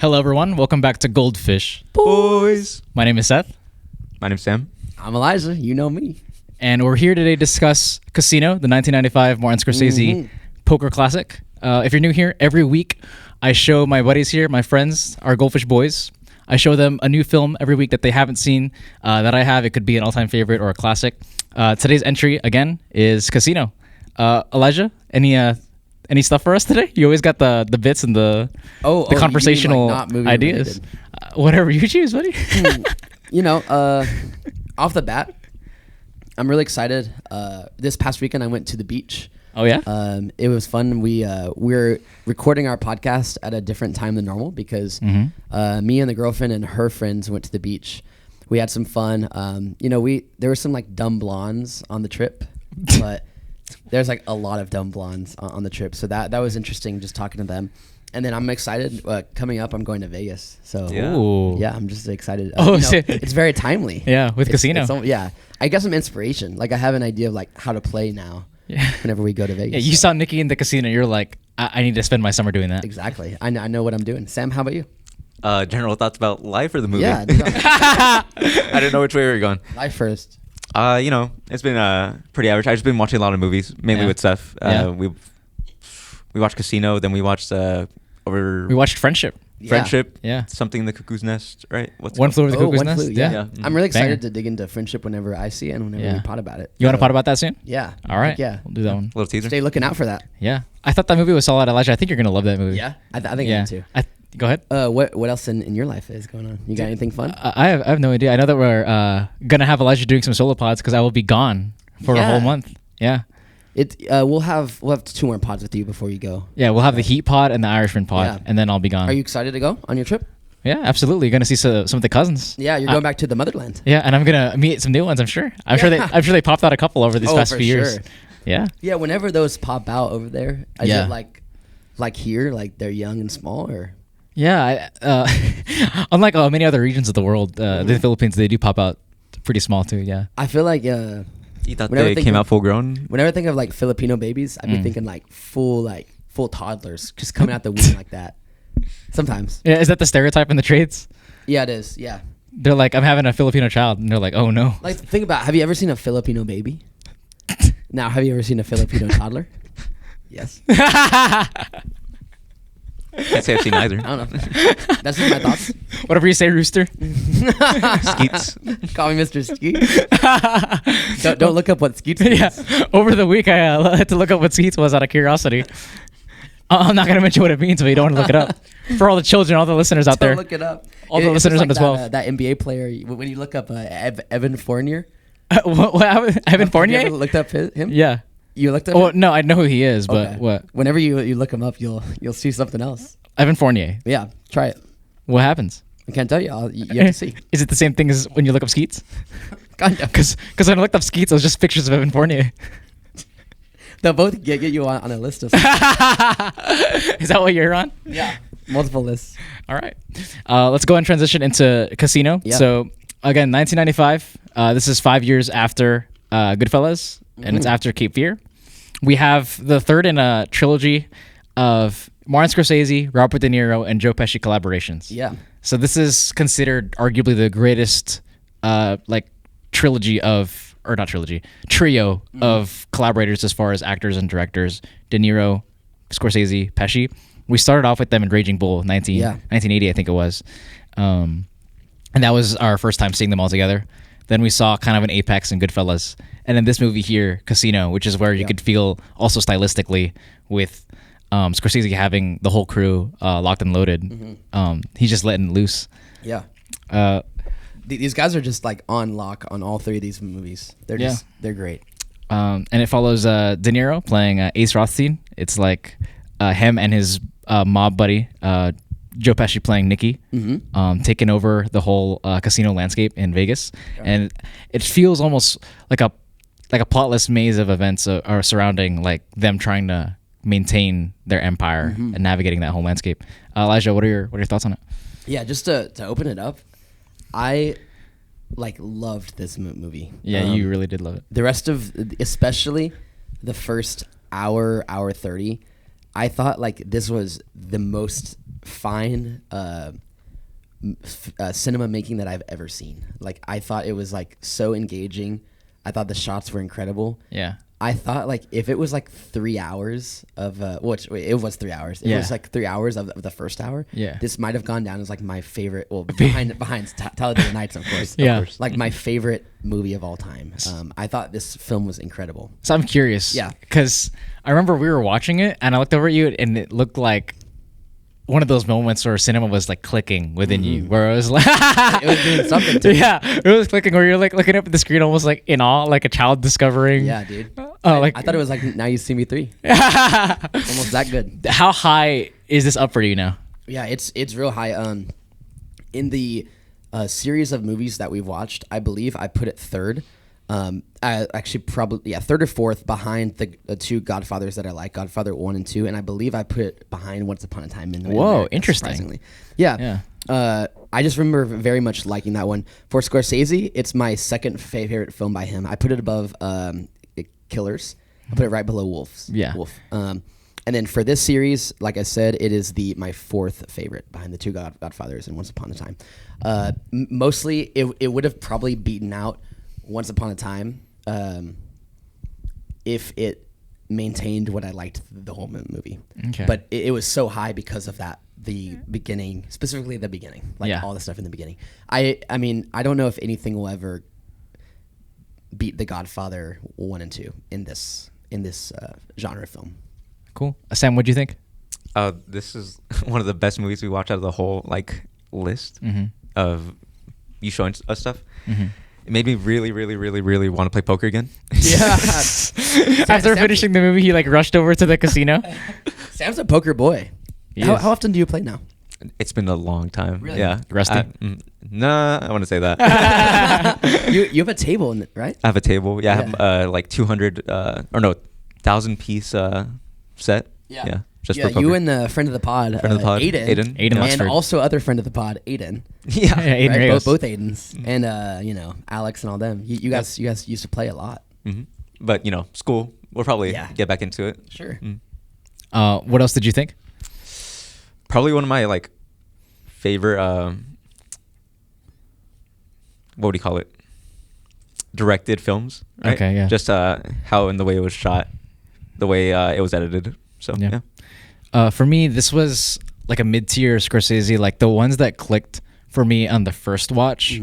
Hello, everyone. Welcome back to Goldfish. Boys. My name is Seth, My name's Sam. I'm Elijah. You know me. and we're here today to discuss Casino, the 1995 Martin Scorsese poker classic. If you're new here, every week I show my buddies here, my friends, our Goldfish boys. I show them a new film every week that they haven't seen that I have. It could be an all-time favorite or a classic. Today's entry, again, is Casino. Elijah, any stuff for us today? You always got the bits and the conversational you mean, like, not movie ideas. related? Whatever you choose, buddy. Off the bat, I'm really excited. This past weekend, I went to the beach. Oh yeah. It was fun. We're recording our podcast at a different time than normal because me and the girlfriend and her friends went to the beach. We had some fun. There were some like dumb blondes on the trip, but there's like a lot of dumb blondes on the trip. So that was interesting just talking to them. And then I'm excited. Coming up, I'm going to Vegas. So yeah, I'm just excited. It's very timely. Yeah, with Casino. I got some inspiration. Like I have an idea of like how to play now. Yeah. Whenever we go to Vegas. Yeah, you saw Nikki in the casino. You're like, I need to spend my summer doing that. Exactly. I know what I'm doing. Sam, how about you? General thoughts about life or the movie? Yeah. I didn't know which way we were going. Life first. It's been pretty average. I've just been watching a lot of movies, mainly with Seth. We watched Casino, then we watched We watched Friendship. Friendship. Yeah. Something in the Cuckoo's Nest, right? One Flew Over the Cuckoo's One Nest. Flew, yeah. I'm really excited Banger. to dig into Friendship whenever I see it and whenever we pod about it. You want to pod about that soon? Yeah. All right. Yeah. We'll do that one. Little teaser. Stay looking out for that. Yeah. I thought that movie was solid, Elijah. I think you're going to love that movie. Yeah. I think I am too. Go ahead. What else in your life is going on? You got anything fun? I have no idea. I know that we're going to have Elijah doing some solo pods because I will be gone for a whole month. Yeah. We'll have 2 more pods with you before you go. Yeah, we'll have the Heat pod and the Irishman pod, and then I'll be gone. Are you excited to go on your trip? Yeah, absolutely. You're going to see some of the cousins. Yeah, you're going back to the motherland. Yeah, and I'm going to meet some new ones, I'm sure. I'm sure they popped out a couple over these past few years. Yeah. Yeah, whenever those pop out over there, is it like here, like they're young and small, or? Yeah, unlike many other regions of the world, the Philippines, they do pop out pretty small too, yeah. I feel like You thought they came out full grown? Whenever I think of like Filipino babies, I'd be thinking like full toddlers just coming out the womb like that. Sometimes. Yeah, is that the stereotype in the trades? Yeah, it is. Yeah. They're like, I'm having a Filipino child, and they're like, oh no. Like, think about, have you ever seen a Filipino baby? Now, have you ever seen a Filipino toddler? Yes. Can't say I've seen either. I don't know. That's just my thoughts. Whatever you say, Rooster. Skeets. Call me Mr. Skeet. Don't look up what Skeets is. Yeah. Over the week, I had to look up what Skeets was out of curiosity. I'm not going to mention what it means, but you don't want to look it up. For all the children, all the listeners out there. Don't look it up. All the listeners like as well. That NBA player, when you look up Evan Fournier. What, Evan Fournier? You ever looked up him? Yeah. You looked up Oh, him? no, I know who he is, but what? Whenever you look him up, you'll see something else. Evan Fournier. Yeah, try it. What happens? I can't tell you. You have to see. Is it the same thing as when you look up Skeets? Kind of. Because when I looked up Skeets, it was just pictures of Evan Fournier. They'll both get you on a list of Is that what you're on? Yeah. Multiple lists. All right. Let's go and transition into Casino. Yep. So, again, 1995. This is 5 years after Goodfellas, and it's after Cape Fear. We have the third in a trilogy of Martin Scorsese, Robert De Niro, and Joe Pesci collaborations. Yeah. So this is considered arguably the greatest trio of collaborators as far as actors and directors. De Niro, Scorsese, Pesci. We started off with them in Raging Bull, 1980, I think it was. And that was our first time seeing them all together. Then we saw kind of an apex in Goodfellas. And then this movie here, Casino, which is where you could feel also stylistically with Scorsese having the whole crew locked and loaded. He's just letting loose. Yeah. These guys are just like on lock on all 3 of these movies. They're great. And it follows De Niro playing Ace Rothstein. It's like him and his mob buddy, Joe Pesci playing Nicky, taking over the whole casino landscape in Vegas. Yeah. And it feels almost like a plotless maze of events are surrounding like them trying to maintain their empire and navigating that whole landscape. Elijah, what are your thoughts on it? Yeah, just to open it up, I loved this movie. Yeah, you really did love it. The rest of, especially the first hour 30, I thought like this was the most fine cinema making that I've ever seen. Like, I thought it was like so engaging. I thought the shots were incredible. Yeah. I thought like if it was like 3 hours of it was 3 hours. It was like 3 hours of the first hour. Yeah. This might have gone down as like my favorite. Well, behind Talladega Nights, of course. Yeah. Of course. Like my favorite movie of all time. I thought this film was incredible. So I'm curious. Yeah. Because I remember we were watching it and I looked over at you and it looked like one of those moments where cinema was like clicking within you, where it was like it was doing something to me. Yeah, it was clicking where you're like looking up at the screen almost like in awe, like a child discovering. Yeah, dude. Like I thought it was like Now You See Me 3. Almost that good. How high is this up for you now? Yeah, it's real high. In the series of movies that we've watched, I believe I put it third. Actually, probably third or fourth behind the two Godfathers that I like, Godfather 1 and 2, and I believe I put it behind Once Upon a Time in Whoa, America, interesting. Surprisingly. Yeah. I just remember very much liking that one. For Scorsese, it's my second favorite film by him. I put it above Killers. I put it right below Wolf. And then for this series, like I said, it is my fourth favorite behind the two Godfathers and Once Upon a Time. Mostly, it would have probably beaten out Once Upon a Time if it maintained what I liked the whole movie. Okay. But it was so high because of that, the beginning, specifically the beginning, all the stuff in the beginning. I mean, I don't know if anything will ever beat The Godfather 1 and 2 in this genre film. Cool. Sam, what'd you think? This is one of the best movies we watched out of the whole list of you showing us stuff. It made me really, really, really, really want to play poker again. Yeah. After finishing the movie, he rushed over to the casino. Sam's a poker boy. How often do you play now? It's been a long time. Really? Yeah. Rusty? Nah, I want to say that. You have a table, right? I have a table. Yeah, I have 200 1,000 piece set. Yeah. Just for poker. You and the friend of the pod, Aiden, Aiden and also other friend of the pod, Aiden. Yeah, Aiden right? Rios. both Aidens, and Alex and all them. You guys used to play a lot. But school. We'll probably get back into it. Sure. What else did you think? Probably one of my favorite. What would you call it? Directed films. Right? Okay. Yeah. Just how and the way it was shot, the way it was edited. So yeah. For me, this was like a mid-tier Scorsese. Like the ones that clicked for me on the first watch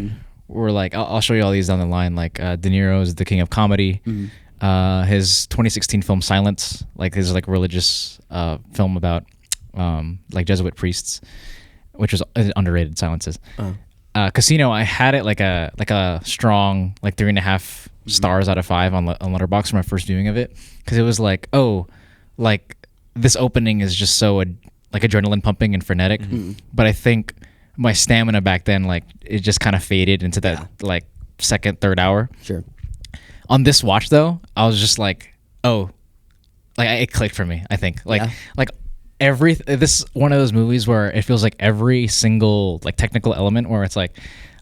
were I'll show you all these down the line. Like De Niro's The King of Comedy, his 2016 film Silence, his religious film about Jesuit priests, which was underrated. Silences. Casino, I had it like a strong 3.5 stars out of 5 on Letterboxd for my first viewing of it, because it was this opening is just so adrenaline pumping and frenetic. But I think my stamina back then it just kind of faded into that second, third hour. Sure. On this watch though, I was just it clicked for me. I think this one of those movies where it feels like every single technical element, where it's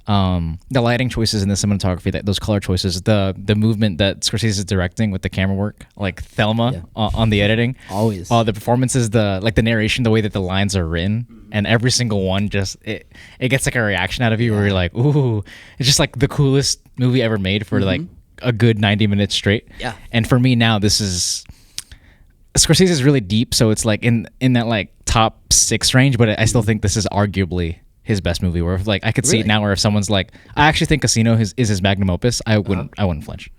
the lighting choices and the cinematography, those color choices, the movement that Scorsese is directing with the camera work, Thelma on the editing, always, the performances, the narration, the way that the lines are written, and every single one just it gets a reaction out of you where you're like, ooh, it's just the coolest movie ever made for a good 90 minutes straight. Yeah. And for me now, this is Scorsese is really deep, so it's in that top 6 range, but I still think this is arguably his best movie. Where if, I could see it now, where if someone's I actually think Casino is his magnum opus, I wouldn't flinch.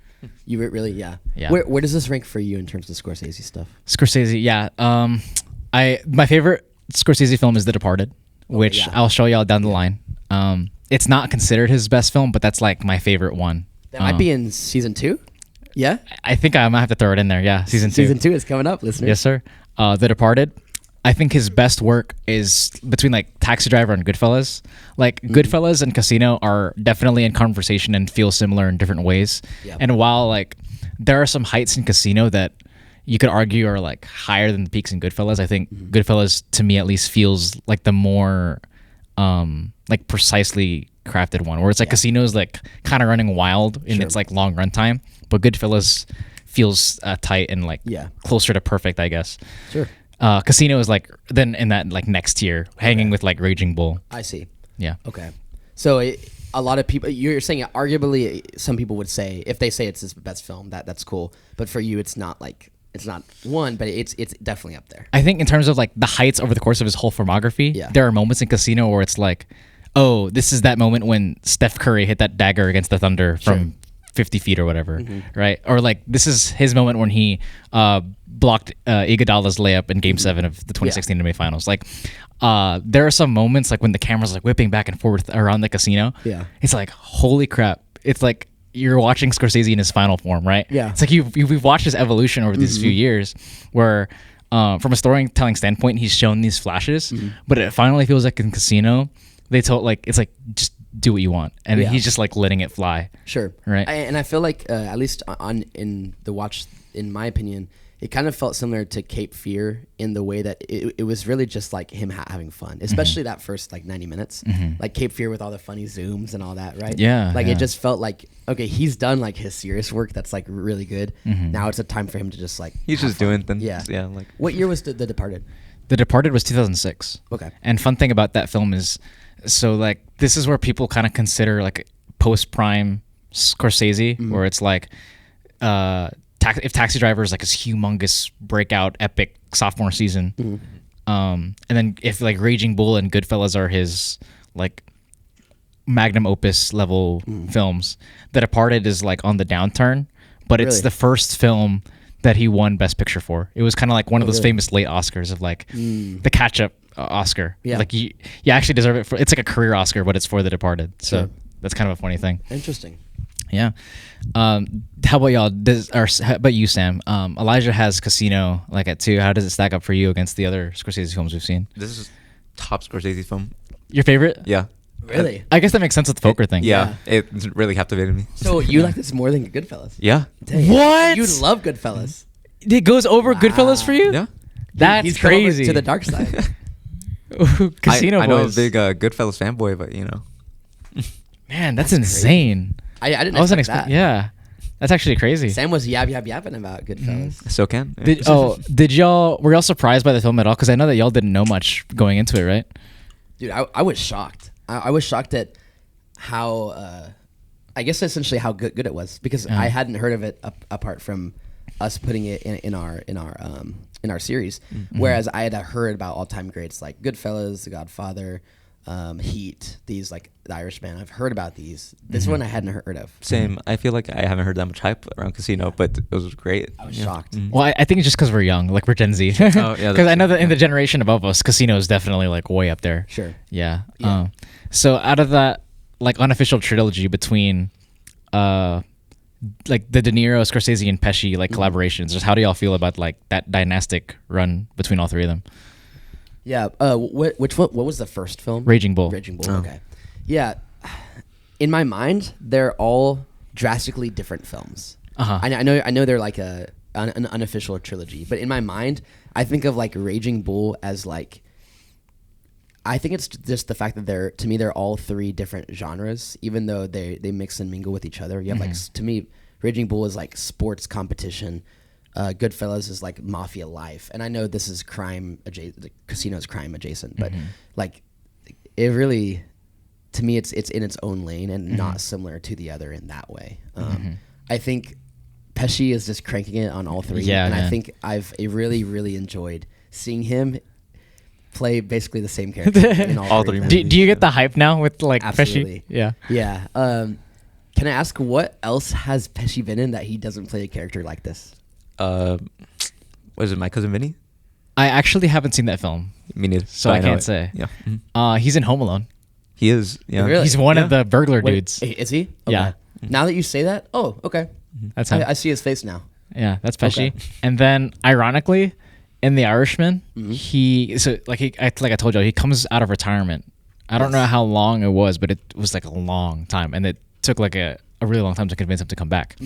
You really, yeah. Yeah. Where does this rank for you in terms of Scorsese stuff? Scorsese, yeah. My favorite Scorsese film is The Departed, which I'll show y'all down the line. It's not considered his best film, but that's my favorite one. That might be in season 2. Yeah, I think I might have to throw it in there. Yeah, season 2. Season 2 is coming up, listeners. Yes, sir. The Departed. I think his best work is between Taxi Driver and Goodfellas. Goodfellas and Casino are definitely in conversation and feel similar in different ways. Yeah. And while there are some heights in Casino that you could argue are higher than the peaks in Goodfellas, I think Goodfellas, to me at least, feels the more precisely crafted one, where it's Casino's kind of running wild in its long run time, but Goodfellas feels tight and closer to perfect, I guess. Sure. Casino is like then in that like next tier, hanging with like Raging Bull. I see. Yeah. Okay. So a lot of people, you're saying arguably some people would say, if they say it's his best film, that's cool. But for you, it's not one, but it's definitely up there. I think in terms of like the heights over the course of his whole filmography, there are moments in Casino where it's like, oh, this is that moment when Steph Curry hit that dagger against the Thunder from 50 feet or whatever, right? Or like this is his moment when he blocked Iguodala's layup in Game 7 of the 2016 NBA Finals. Like there are some moments like when the camera's like whipping back and forth around the casino. Yeah, it's like holy crap! It's like you're watching Scorsese in his final form, right? Yeah, it's like we've watched his evolution over these few years, where from a storytelling standpoint, he's shown these flashes, but it finally feels like in Casino, they told like it's like just do what you want, and he's just like letting it fly. Sure, right. And I feel like at least in the watch, in my opinion, it kind of felt similar to Cape Fear in the way that it was really just like him having fun, especially that first like 90 minutes, like Cape Fear with all the funny zooms and all that, right? Yeah, like it just felt like, okay, he's done like his serious work that's like really good. Now it's a time for him to just like he's just doing things. Yeah. Like what year was The Departed? The Departed was 2006. Okay. And fun thing about that film is, so like this is where people kind of consider like post-prime Scorsese, where it's like if Taxi Driver is like his humongous breakout epic sophomore season, and then if like Raging Bull and Goodfellas are his like magnum opus level films, The Departed is like on the downturn, but it's the first film that he won Best Picture for. It was kind of like one of those famous late Oscars of like the catch-up Oscar. Yeah. Like you actually deserve it for. It's like a career Oscar, but it's for The Departed. So that's kind of a funny thing. Interesting. Yeah. How about y'all? How about you, Sam? Elijah has Casino like at 2. How does it stack up for you against the other Scorsese films we've seen? This is top Scorsese film. Your favorite? Yeah. Really? I guess that makes sense with the poker thing. Yeah. It really captivated me. So you like this more than Goodfellas? Yeah. Dang. What? You love Goodfellas. It goes over Goodfellas for you? Yeah. That's He's crazy. To the dark side. Casino I know I'm a boys. big Goodfellas fanboy, but you know. Man, that's insane. I didn't expect that. Yeah. That's actually crazy. Sam was yapping about Goodfellas. So can. Were y'all surprised by the film at all? Because I know that y'all didn't know much going into it, right? Dude, I was shocked. I was shocked at how, I guess essentially how good it was, because I hadn't heard of it apart from us putting it in our series. Whereas I had heard about all-time greats like Goodfellas, The Godfather, Heat, these like The Irishman. I've heard about these. This one I hadn't heard of. Same. I feel like I haven't heard that much hype around Casino, but it was great. I was shocked. Well, I think it's just because we're young, like we're Gen Z. Because I know that in the generation above us, Casino is definitely like way up there. Sure. Yeah. So out of that like unofficial trilogy between like the De Niro, Scorsese, and Pesci like collaborations, just how do y'all feel about like that dynastic run between all three of them? Yeah. What was the first film? Raging Bull. Raging Bull. Okay. Yeah. In my mind, they're all drastically different films. I know they're like an unofficial trilogy, but in my mind, I think of like Raging Bull as like, I think it's just the fact that they're all three different genres, even though they mix and mingle with each other. You have like, to me, Raging Bull is like sports competition. Goodfellas is like mafia life, and I know this is crime adjacent. Casino's crime adjacent, but like it really, to me, it's in its own lane and not similar to the other in that way. I think Pesci is just cranking it on all three, and I think I've really enjoyed seeing him play basically the same character in all three. Do you get the hype now with like Absolutely. Pesci? Yeah. Can I ask what else has Pesci been in that he doesn't play a character like this? Was it My Cousin Vinny? I actually haven't seen that film. Me neither. So I can't say. Yeah. He's in Home Alone. He is. Yeah. Really? He's one of the burglar dudes. Is he? Okay. Yeah. Now that you say that, okay. That's him. I see his face now. Yeah, that's Pesci. Okay. And then, ironically, in The Irishman, I told you, he comes out of retirement. I don't know how long it was, but it was like a long time, and it took like a really long time to convince him to come back.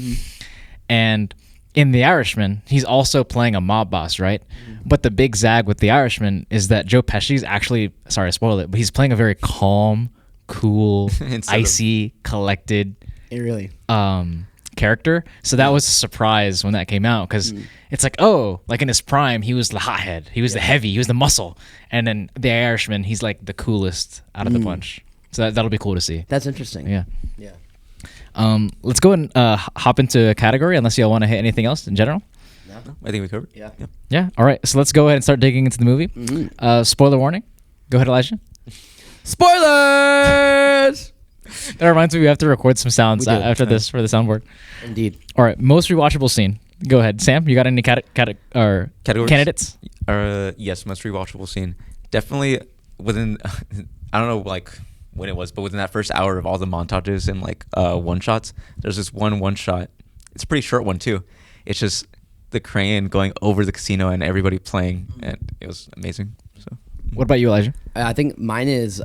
And in The Irishman, he's also playing a mob boss, right? But the big zag with The Irishman is that Joe Pesci's actually, sorry to spoil it, but he's playing a very calm, cool, icy, collected really character. character. So that was a surprise when that came out, because it's like, oh, like in his prime, he was the hothead, he was the heavy, he was the muscle, and then the Irishman, he's like the coolest out of the bunch. So that'll be cool to see. That's interesting. Yeah. Yeah. Let's go and hop into a category, unless y'all want to hit anything else in general. No, I think we covered. Yeah. Yeah. All right. So let's go ahead and start digging into the movie. Spoiler warning. Go ahead, Elijah. Spoilers. That reminds me, we have to record some sounds after this for the soundboard. Indeed. All right. Most rewatchable scene. Go ahead, Sam. You got any Categories? candidates? Yes, most rewatchable scene. Definitely within. I don't know like when it was, but within that first hour of all the montages and like one shots, there's this one shot. It's a pretty short one too. It's just the crane going over the casino and everybody playing, and it was amazing. So, what about you, Elijah? I think mine is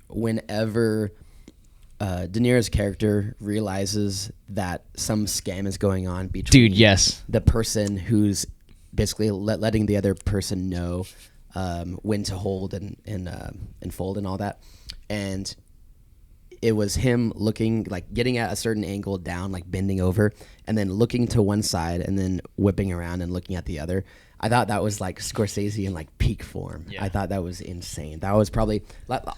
whenever De Niro's character realizes that some scam is going on between the person who's basically letting the other person know when to hold and fold and all that, and it was him looking, like getting at a certain angle down, like bending over, and then looking to one side and then whipping around and looking at the other. I thought that was like Scorsese in like peak form. I thought that was insane. That was probably,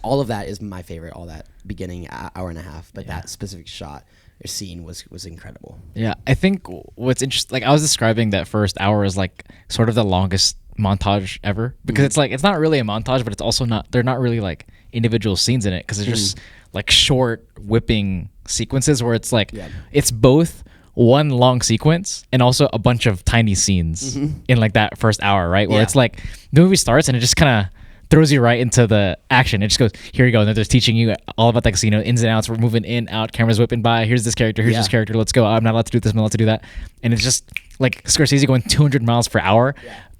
all of that is my favorite, all that beginning hour and a half, but that specific shot or scene was incredible. Yeah, I think what's interesting, like I was describing that first hour as like sort of the longest montage ever, because it's like, it's not really a montage, but it's also not, they're not really like individual scenes in it, because it's just like short whipping sequences where it's like it's both one long sequence and also a bunch of tiny scenes in like that first hour, right? Where it's like the movie starts and it just kind of throws you right into the action. It just goes, here you go, and they're just teaching you all about the casino, ins and outs. We're moving in, out, cameras whipping by. Here's this character, here's this character. Let's go. I'm not allowed to do this. I'm not allowed to do that. And it's just like Scorsese going 200 miles per hour,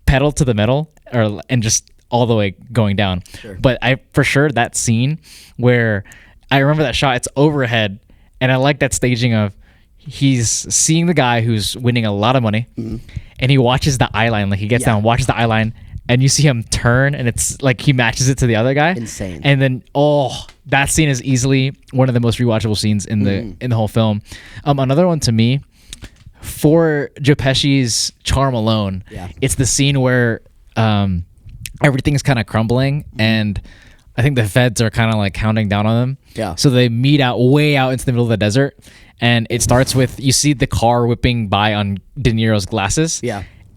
pedal to the metal, and just all the way going down. But I for sure that scene where I remember that shot, it's overhead, and I like that staging of he's seeing the guy who's winning a lot of money, and he watches the eye line, like he gets down, watches the eye line, and you see him turn, and it's like he matches it to the other guy. Insane. And then that scene is easily one of the most rewatchable scenes in the whole film. Another one to me, for Joe Pesci's charm alone, it's the scene where everything's kind of crumbling, and I think the feds are kind of like counting down on them. So they meet way out into the middle of the desert, and it starts with, you see the car whipping by on De Niro's glasses.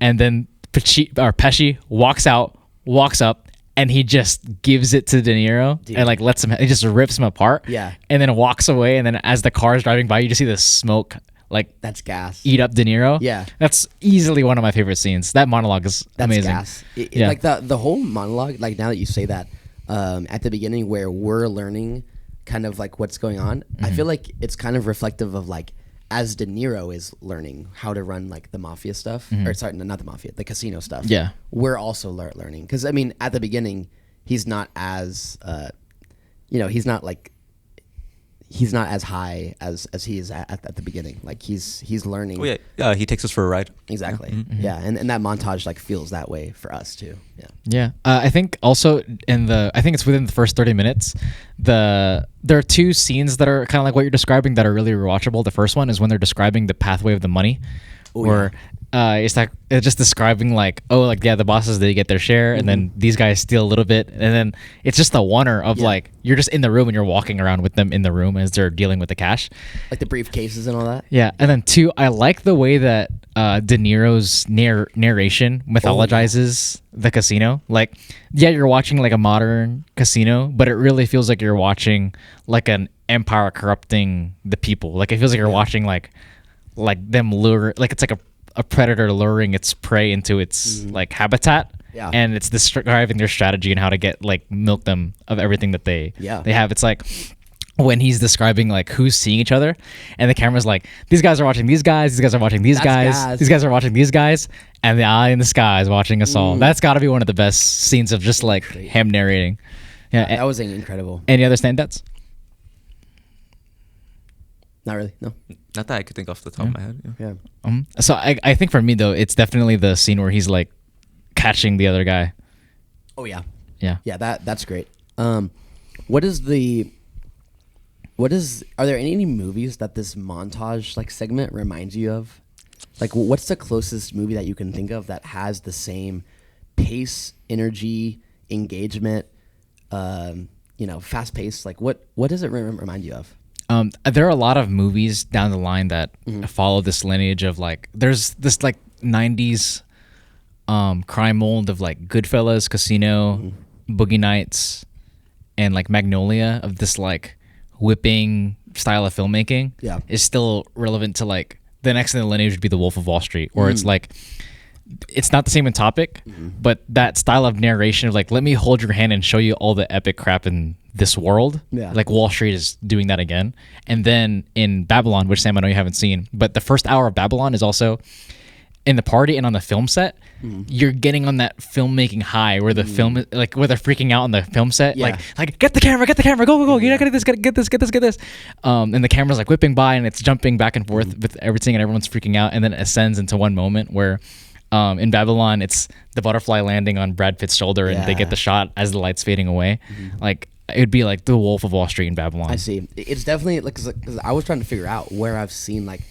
And then Pesci walks up, and he just gives it to De Niro and like lets him, he just rips him apart. And then walks away, and then as the car is driving by, you just see the smoke, like that's gas, eat up De Niro. That's easily one of my favorite scenes. That monologue is amazing. Gas. Like the whole monologue, like now that you say that, at the beginning where we're learning kind of like what's going on, I feel like it's kind of reflective of like as De Niro is learning how to run like the mafia stuff, or sorry, not the mafia, the casino stuff. We're also learning, because I mean at the beginning he's not as he's not as high as he is at the beginning. Like he's learning. He takes us for a ride. Exactly. And that montage like feels that way for us too. I think also I think it's within the first 30 minutes, there are two scenes that are kind of like what you're describing that are really rewatchable. The first one is when they're describing the pathway of the money, where it's like it's just describing like, the bosses, they get their share, and then these guys steal a little bit, and then it's just the wonder of like you're just in the room and you're walking around with them in the room as they're dealing with the cash, like the briefcases and all that. And then two, I like the way that De Niro's narration mythologizes the casino. Like, you're watching like a modern casino, but it really feels like you're watching like an empire corrupting the people. Like it feels like you're watching like them lure, like it's like a predator luring its prey into its like habitat, and it's describing their strategy and how to get like milk them of everything that they have. It's like when he's describing like who's seeing each other, and the camera's like, these guys are watching these guys, these guys are watching these guys, these guys are watching these guys, and the eye in the sky is watching us all. That's got to be one of the best scenes of just like him narrating. That was incredible. Any other standouts? Not really, no. Not that I could think off the top of my head. So I think for me though, it's definitely the scene where he's like catching the other guy. Oh yeah. That's great. What is the Are there any movies that this montage like segment reminds you of? Like, what's the closest movie that you can think of that has the same pace, energy, engagement, fast pace? Like, what does it remind you of? There are a lot of movies down the line that follow this lineage of like, there's this like 90s crime mold of like Goodfellas, Casino, Boogie Nights, and like Magnolia, of this like whipping style of filmmaking. Yeah, is still relevant to like the next in the lineage would be The Wolf of Wall Street, or it's like, it's not the same in topic, but that style of narration of like, let me hold your hand and show you all the epic crap in this world. Yeah. Like Wall Street is doing that again. And then in Babylon, which Sam, I know you haven't seen, but the first hour of Babylon is also in the party and on the film set. You're getting on that filmmaking high where the film, like where they're freaking out on the film set. Yeah. Like get the camera, go. You're not gonna get this. And the camera's like whipping by and it's jumping back and forth with everything and everyone's freaking out. And then it ascends into one moment where in Babylon, it's the butterfly landing on Brad Pitt's shoulder and they get the shot as the light's fading away. Like, it would be like The Wolf of Wall Street in Babylon. I see. It's definitely like, cause I was trying to figure out where I've seen like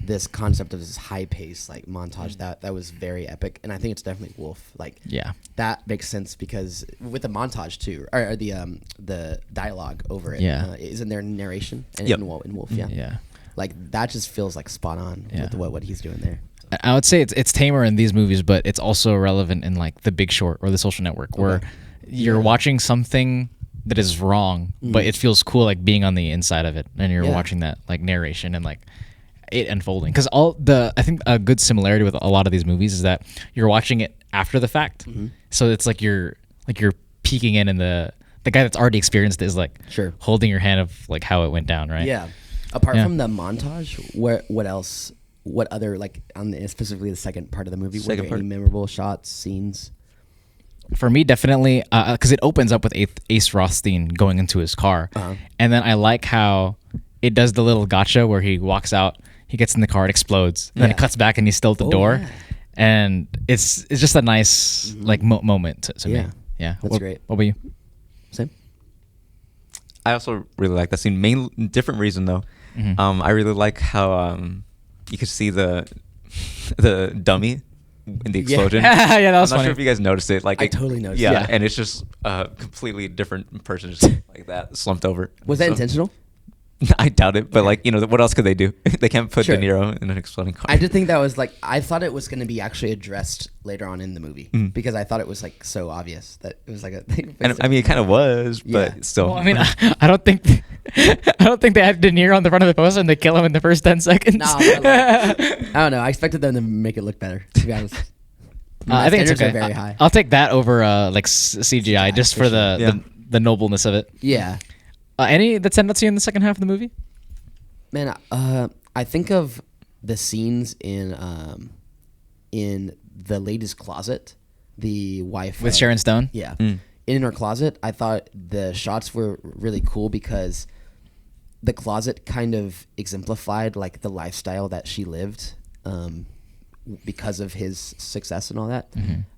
this concept of this high pace like montage that was very epic, and I think it's definitely Wolf. Like, yeah, that makes sense because with the montage too, or the dialogue over it. Yeah, isn't there narration in Wolf? Yeah, like that just feels like spot on with what he's doing there. I would say it's tamer in these movies, but it's also relevant in like The Big Short or The Social Network, where you're watching something that is wrong, but it feels cool like being on the inside of it, and you're watching that like narration and like it unfolding. Because I think a good similarity with a lot of these movies is that you're watching it after the fact, so it's like you're peeking in, and the guy that's already experienced it is like holding your hand of like how it went down, right? Yeah. Apart from the montage, what else? What other, like, specifically the second part of the movie, were there any memorable shots, scenes? For me, definitely, because it opens up with Ace Rothstein going into his car. And then I like how it does the little gotcha where he walks out, he gets in the car, it explodes, and then it cuts back and he's still at the door. Yeah. And it's just a nice like moment to me. Yeah, that's great. What about you? Same. I also really like that scene. Different reason though. I really like how you could see the dummy in the explosion. Yeah, that was I'm not funny. sure if you guys noticed it. Like, I totally noticed. Yeah, and it's just a completely different person just like that slumped over. Was that intentional? I doubt it, but like, what else could they do? They can't put De Niro in an exploding car. I did think that was like, I thought it was going to be actually addressed later on in the movie because I thought it was like so obvious that it was like a thing. And I mean, it kind of was, but still. Well, I mean, I don't think they had De Niro on the front of the poster and they kill him in the first 10 seconds. No, I don't know. I expected them to make it look better, to be honest. I think it's okay. Are very high. I'll take that over like CGI just for the nobleness of it. Yeah. Any that stand out to you in the second half of the movie? Man, I think of the scenes in the lady's closet, the wife with Sharon Stone. Yeah, in her closet. I thought the shots were really cool because the closet kind of exemplified like the lifestyle that she lived because of his success and all that.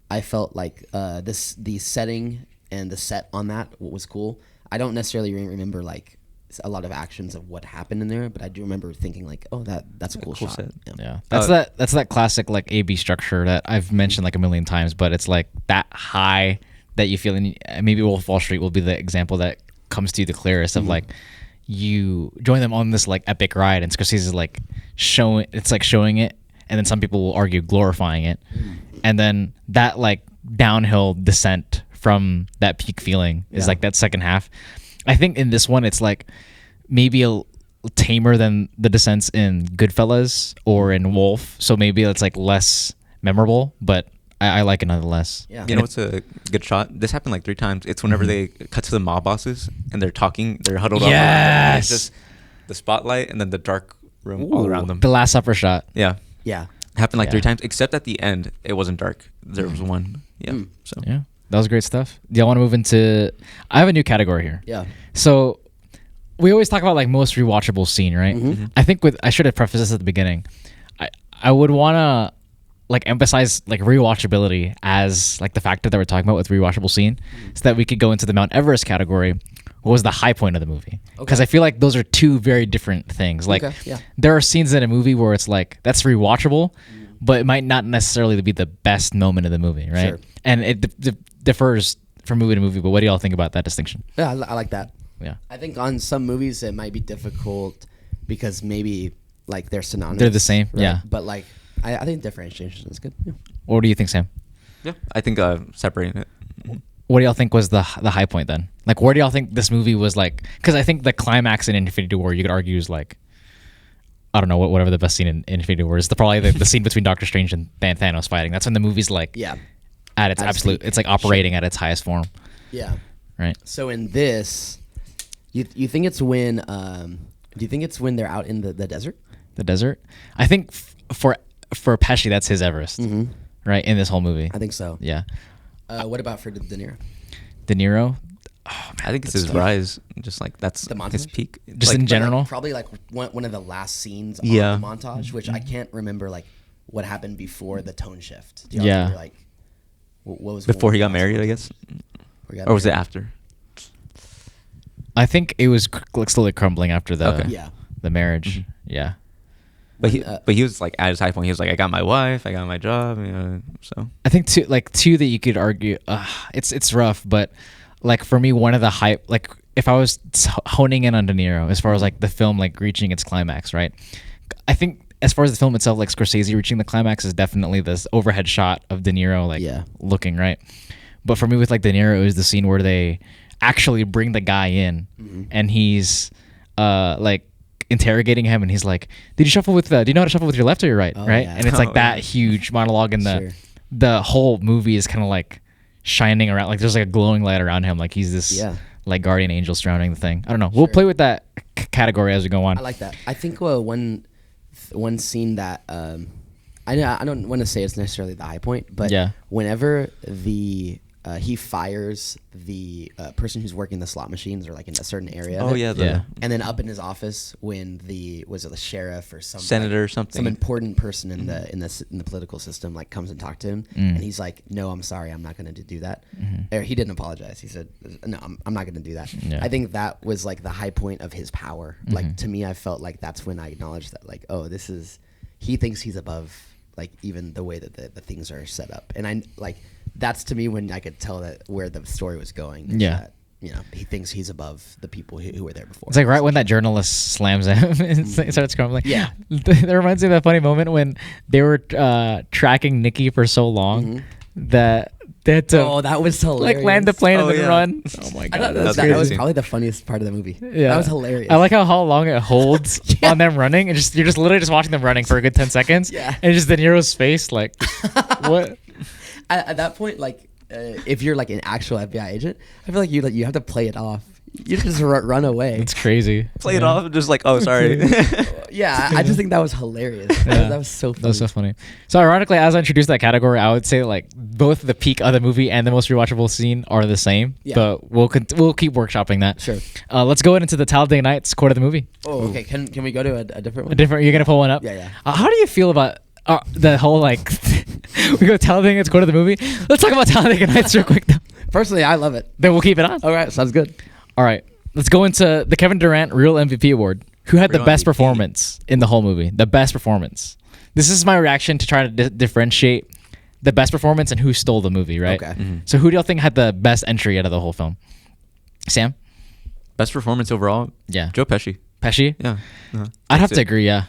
I felt like the setting and the set on that was cool. I don't necessarily remember like a lot of actions of what happened in there, but I do remember thinking like, oh, that's a cool shot. Set. Yeah. That's that classic like A-B structure that I've mentioned like a million times, but it's like that high that you feel. And maybe Wolf of Wall Street will be the example that comes to you the clearest of like you join them on this like epic ride, and Scorsese is like showing it, and then some people will argue glorifying it, and then that like downhill descent from that peak feeling is like that second half. I think in this one it's like maybe a tamer than the descents in Goodfellas or in Wolf, so maybe it's like less memorable, but I like it nonetheless. Yeah. You know what's a good shot? This happened like 3 times. It's whenever they cut to the mob bosses and they're talking, they're huddled up. And it's just the spotlight and then the dark room all around them. The Last Supper shot. Yeah. It happened like 3 times, except at the end it wasn't dark. There was one. So yeah. That was great stuff. Do y'all want to move into... I have a new category here. Yeah. So we always talk about like most rewatchable scene, right? I think I should have prefaced this at the beginning. I would want to like emphasize like rewatchability as like the factor that we're talking about with rewatchable scene, so that we could go into the Mount Everest category. What was the high point of the movie? Because I feel like those are two very different things. Like there are scenes in a movie where it's like that's rewatchable, but it might not necessarily be the best moment of the movie, right? Sure. And it differs from movie to movie. But what do y'all think about that distinction? Yeah, I like that. Yeah, I think on some movies it might be difficult because maybe like they're synonymous. they're the same. Right? Yeah, but like I think differentiation is good. Yeah. what do you think, Sam? Yeah, I think separating it. What do y'all think was the high point then? Like, where do y'all think this movie was like? Because I think the climax in Infinity War, you could argue, is like, I don't know, whatever the best scene in Infinity War is. Probably the scene between Doctor Strange and Thanos fighting. That's when the movie's like, at its absolute, it's like operating at its highest form. Yeah. Right. So in this, you think it's when? Do you think it's when they're out in the desert? The desert. I think for Pesci, that's his Everest, right? In this whole movie. I think so. Yeah. What about for De Niro? De Niro. Oh, man, I think it's his rise. Just like that's his peak. Just like, in general. Probably like one of the last scenes on Yeah. the montage, which I can't remember like what happened before the tone shift. Do you Yeah. remember, like what was before he got on married, I guess, or was it after? I think it was slowly crumbling after the Yeah. the marriage. Yeah. But he was like at his high point. He was like, I got my wife, I got my job, you know. So I think two that you could argue. It's rough, but like for me, one of the hype, like if I was honing in on De Niro as far as like the film like reaching its climax, right? I think as far as the film itself, like Scorsese reaching the climax is definitely this overhead shot of De Niro like looking, right. But for me, with like De Niro, it was the scene where they actually bring the guy in, and he's like interrogating him, and he's like, "Did you shuffle with? Do you know how to shuffle with your left or your right?" Right, and it's like that huge monologue, and the whole movie is kind of like shining around, like there's like a glowing light around him, like he's this like guardian angel surrounding the thing. I don't know. We'll play with that category as we go on. I like that. I think one scene that I don't want to say it's necessarily the high point, but whenever he fires the person who's working the slot machines or like in a certain area. Oh yeah. And then up in his office when was it the sheriff or some senator or something, some important person in the political system like comes and talks to him, and he's like, "No, I'm sorry, I'm not going to do that." Or he didn't apologize. He said, "No, I'm not going to do that." I think that was like the high point of his power. Like to me, I felt like that's when I acknowledged that like, oh, he thinks he's above like even the way that the things are set up, and I like. That's to me when I could tell that where the story was going. That, he thinks he's above the people who were there before. It's like right when that journalist slams him and starts crumbling. Yeah. That reminds me of that funny moment when they were tracking Nikki for so long that they had to that was hilarious. Like land the plane and then run. Oh my God. That was probably the funniest part of the movie. Yeah. That was hilarious. I like how long it holds on them running, and you're just literally just watching them running for a good 10 seconds. Yeah. And just De Niro's face like, what? At that point, like, if you're like an actual FBI agent, I feel like you have to play it off. You just run away. It's crazy. Play it off, just like, oh, sorry. I just think that was hilarious. That was so funny. That was so funny. So ironically, as I introduced that category, I would say like both the peak of the movie and the most rewatchable scene are the same. Yeah. But we'll keep workshopping that. Sure. Let's go into the Talladega Nights quote of the movie. Oh, okay. Can we go to a different one? You're gonna pull one up? Yeah. How do you feel about the whole like we go Talladega Nights quote of the movie? Let's talk about Talladega Nights real quick though. Personally, I love it. Then we'll keep it on. All right, sounds good. All right, let's go into the Kevin Durant Real MVP Award. Who had the best performance in the whole movie? The best performance. This is my reaction to try to differentiate the best performance and who stole the movie, right? Okay. So who do y'all think had the best entry out of the whole film? Sam? Best performance overall? Yeah. Joe Pesci. Pesci? Yeah. I'd have to agree, yeah.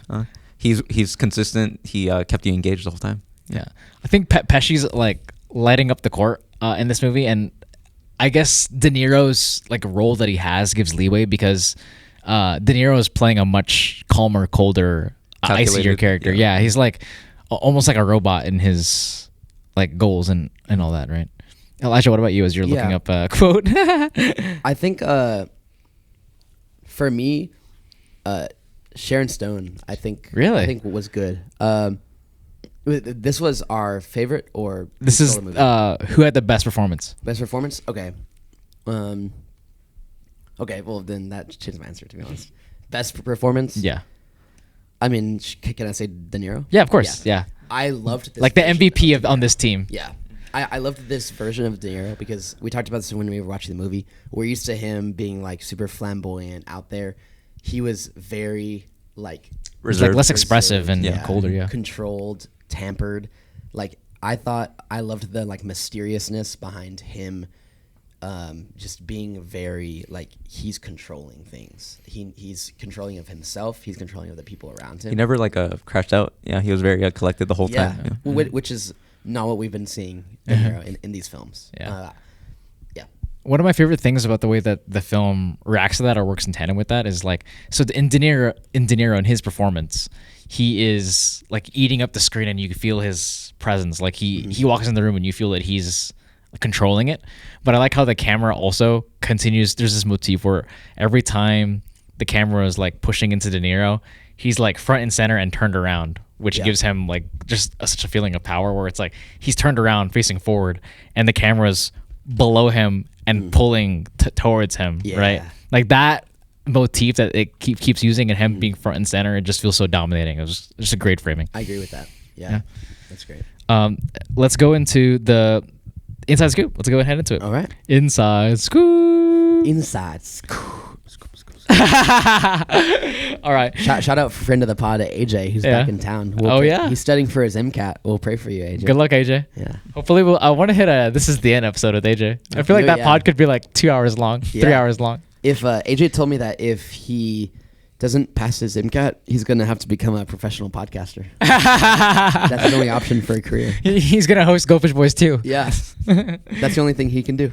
He's consistent. He kept you engaged the whole time. Yeah. I think Pesci's like lighting up the court in this movie, and I guess De Niro's like role that he has gives leeway because De Niro is playing a much calmer, colder, icier character. Yeah, he's like almost like a robot in his like goals and all that, right? Elijah, what about you as you're looking up a quote? I think for me, Sharon Stone, I think was good. This was our favorite, or this is who had the best performance? Best performance? Okay. Okay, well then that changed my answer, to be honest. Best performance? Yeah. I mean, can I say De Niro? Yeah, of course. Yeah. I loved this like the version MVP of on this team. Yeah. I loved this version of De Niro because we talked about this when we were watching the movie. We're used to him being like super flamboyant out there. He was very like reserved, like less expressive and colder, controlled, tempered. Like I thought I loved the like mysteriousness behind him, just being very like he's controlling things. He's controlling of himself. He's controlling of the people around him. He never like crashed out. Yeah, he was very collected the whole time. Yeah. Which is not what we've been seeing in these films. Yeah. One of my favorite things about the way that the film reacts to that or works in tandem with that is like, so in De Niro in his performance, he is like eating up the screen and you feel his presence. Like he walks in the room and you feel that he's controlling it. But I like how the camera also continues. There's this motif where every time the camera is like pushing into De Niro, he's like front and center and turned around, which gives him like just such a feeling of power where it's like he's turned around facing forward and the camera's below him and pulling towards him, right? Like that motif that it keeps using and him being front and center, it just feels so dominating. It was just a great framing. I agree with that. Yeah. That's great. Let's go into the inside scoop. Let's go ahead into it. All right. Inside scoop. Inside scoop. All right. Shout out friend of the pod, AJ, who's back in town. He's studying for his MCAT. We'll pray for you, AJ. Good luck, AJ. Yeah. Hopefully, I want to hit this is the end episode with AJ. I feel like that pod could be like 2 hours long, 3 hours long. If AJ told me that if he doesn't pass his MCAT, he's going to have to become a professional podcaster. That's the only option for a career. He's going to host Go Fish Boys too. Yeah. That's the only thing he can do.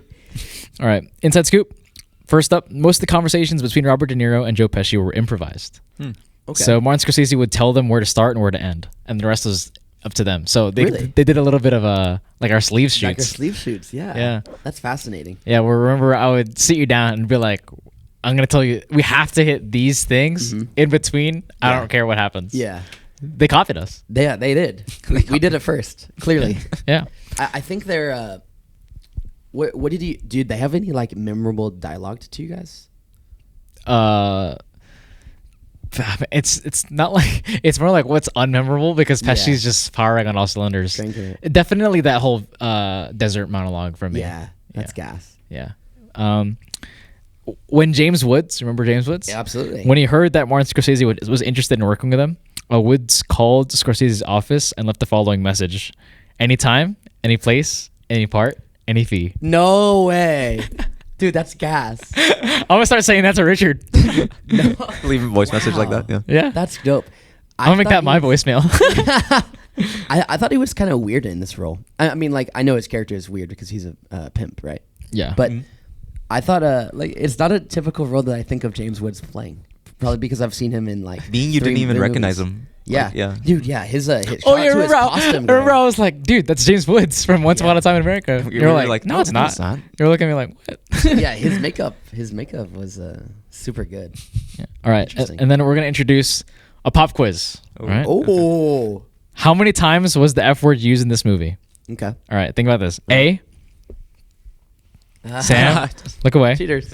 All right. Inside scoop. First up, most of the conversations between Robert De Niro and Joe Pesci were improvised. Okay. So Martin Scorsese would tell them where to start and where to end, and the rest was up to them. So they did a little bit of like our sleeve shoots. Like our sleeve shoots, yeah. That's fascinating. Yeah, well, remember I would sit you down and be like, I'm going to tell you, we have to hit these things in between. I don't care what happens. Yeah. They copied us. They did. We did it first, clearly. Yeah. I think they're... What did you... Did they have any, like, memorable dialogue to you guys? It's not like... It's more like what's unmemorable because Pesci's just firing on all cylinders. Definitely that whole desert monologue from me. Yeah, that's gas. Yeah. When James Woods... Remember James Woods? Yeah, absolutely. When he heard that Martin Scorsese was interested in working with him, Woods called Scorsese's office and left the following message. Anytime, any place, any part, any fee. No way. Dude, that's gas. I'm going to start saying that to Richard. No. Leave a voice message like that. Yeah. That's dope. I'm going to make that my voicemail. I thought he was kind of weird in this role. I mean, like, I know his character is weird because he's a pimp, right? Yeah. But I thought, like, it's not a typical role that I think of James Woods playing. Probably because I've seen him in, like, you didn't even recognize him. Yeah. Like, yeah. Dude, yeah. His remember I was like, dude, that's James Woods from Once Upon a Time in America. You were like, no, it's not. You're looking at me like, what? Yeah, his makeup was super good. Yeah. All right. And then we're going to introduce a pop quiz. All right. Oh. How many times was the F word used in this movie? Okay. All right. Think about this. A. Sam, look away. Cheaters.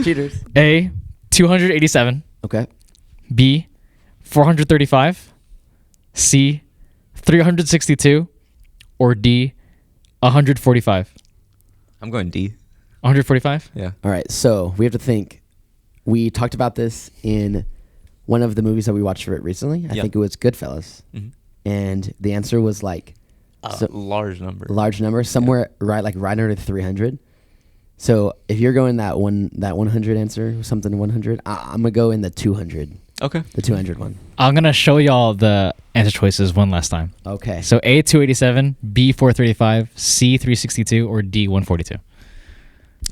A. 287. Okay. B. 435. C. 362. Or D. 145. I'm going D. 145? Yeah. All right. So we have to think. We talked about this in one of the movies that we watched for it recently. I think it was Goodfellas. Mm-hmm. And the answer was like large number. Large number, somewhere right under 300. So if you're going that 100 answer, something 100, I'm gonna go in the 200. Okay. The 200 one. I'm gonna show y'all the answer choices one last time. Okay. So A 287, B 435, C 362, or D 142.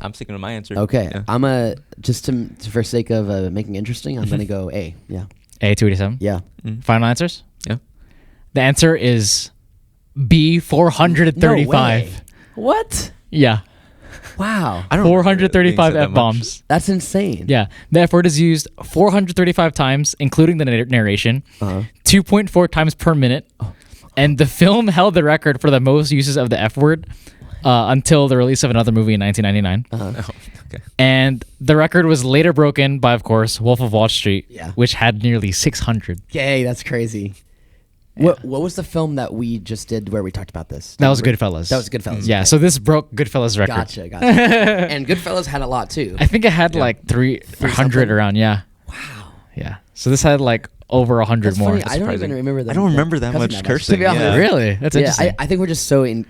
I'm sticking to my answer. Okay. Yeah. I'm just for sake of making it interesting, I'm gonna go A. Yeah. A 287. Yeah. Final answers. Yeah. The answer is B 435. No way. What? Yeah. Wow. I don't 435 F-bombs. That's insane. Yeah. The F word is used 435 times, including the narration, 2.4 times per minute. And the film held the record for the most uses of the F word until the release of another movie in 1999. Okay. And the record was later broken by, of course, Wolf of Wall Street, Yeah. which had nearly 600. Yay, that's crazy. What was the film that we just did where we talked about this? That was Goodfellas. That was Goodfellas. Yeah, okay. so this broke Goodfellas record. Gotcha. And Goodfellas had a lot too. I think it had like 300 around. Yeah. Wow. Yeah. So this had like over 100 That's more. funny. I don't even remember that. I don't remember that much cursing. To be honest. Yeah. Really? That's Yeah, interesting. I think we're just so in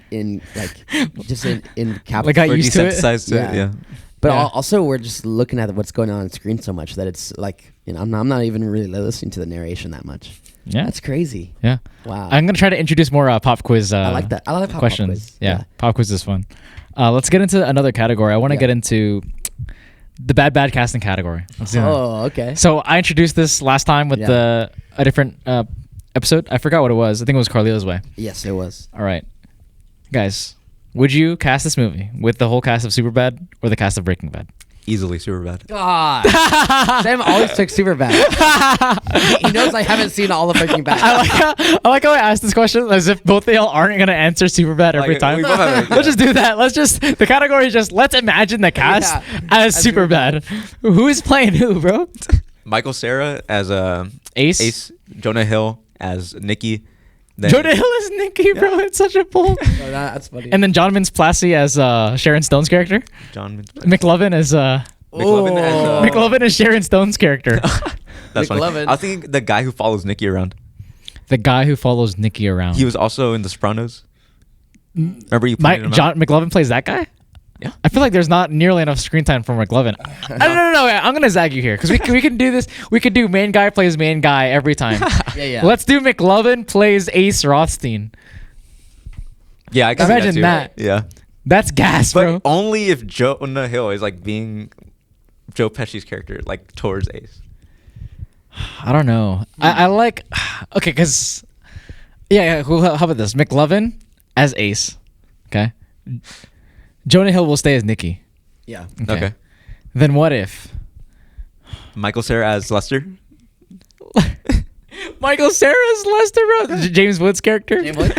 cap. Like, got We're used to it. desensitized to it. Yeah. But Yeah. also we're just looking at what's going on screen so much that it's like, I'm not even really listening to the narration that much. Yeah. That's crazy. Yeah. Wow. I'm gonna try to introduce more pop quiz. I like that. I like pop questions. quiz. Yeah, pop quiz is fun. Let's get into another category. I want to get into the bad casting category. Let's do that. Oh, okay. So I introduced this last time with a different episode. I forgot what it was. I think it was Carlito's Way. Yes, it was. All right, guys, would you cast this movie with the whole cast of Superbad or the cast of Breaking Bad? Easily super bad. God. Sam always took Superbad. He knows I haven't seen all of Breaking Bad. I like how I asked this question as if both of y'all aren't gonna answer Superbad every Like, time. we both have it, Let's just do that. The category is just let's imagine the cast as Superbad. Who is playing who, bro? Michael Cera as Ace. Jonah Hill as Nicky. Then Jonah Hill is Nicky, bro. It's such a pull. Oh, that's funny. And then John Mintz-Plasse as Sharon Stone's character. John McLovin as McLovin is Sharon Stone's character. That's funny. McLovin. I was thinking the guy who follows Nicky around. The guy who follows Nicky around. He was also in The Sopranos. Remember you pointed him out? McLovin plays that guy? Yeah. I feel like there's not nearly enough screen time for McLovin. No. I'm gonna zag you here because we can do this. We could do main guy plays main guy every time. Yeah. Let's do McLovin plays Ace Rothstein. Yeah, I can Imagine see that. Too. Yeah, That's gas, but bro. only if Jonah Hill is like being Joe Pesci's character, like towards Ace. I don't know. I like okay, because how about this? McLovin as Ace. Okay. Jonah Hill will stay as Nicky. Yeah. Okay. Then what if Michael Cera as Lester. Michael Cera's Lester, bro? James Woods' character? James Woods?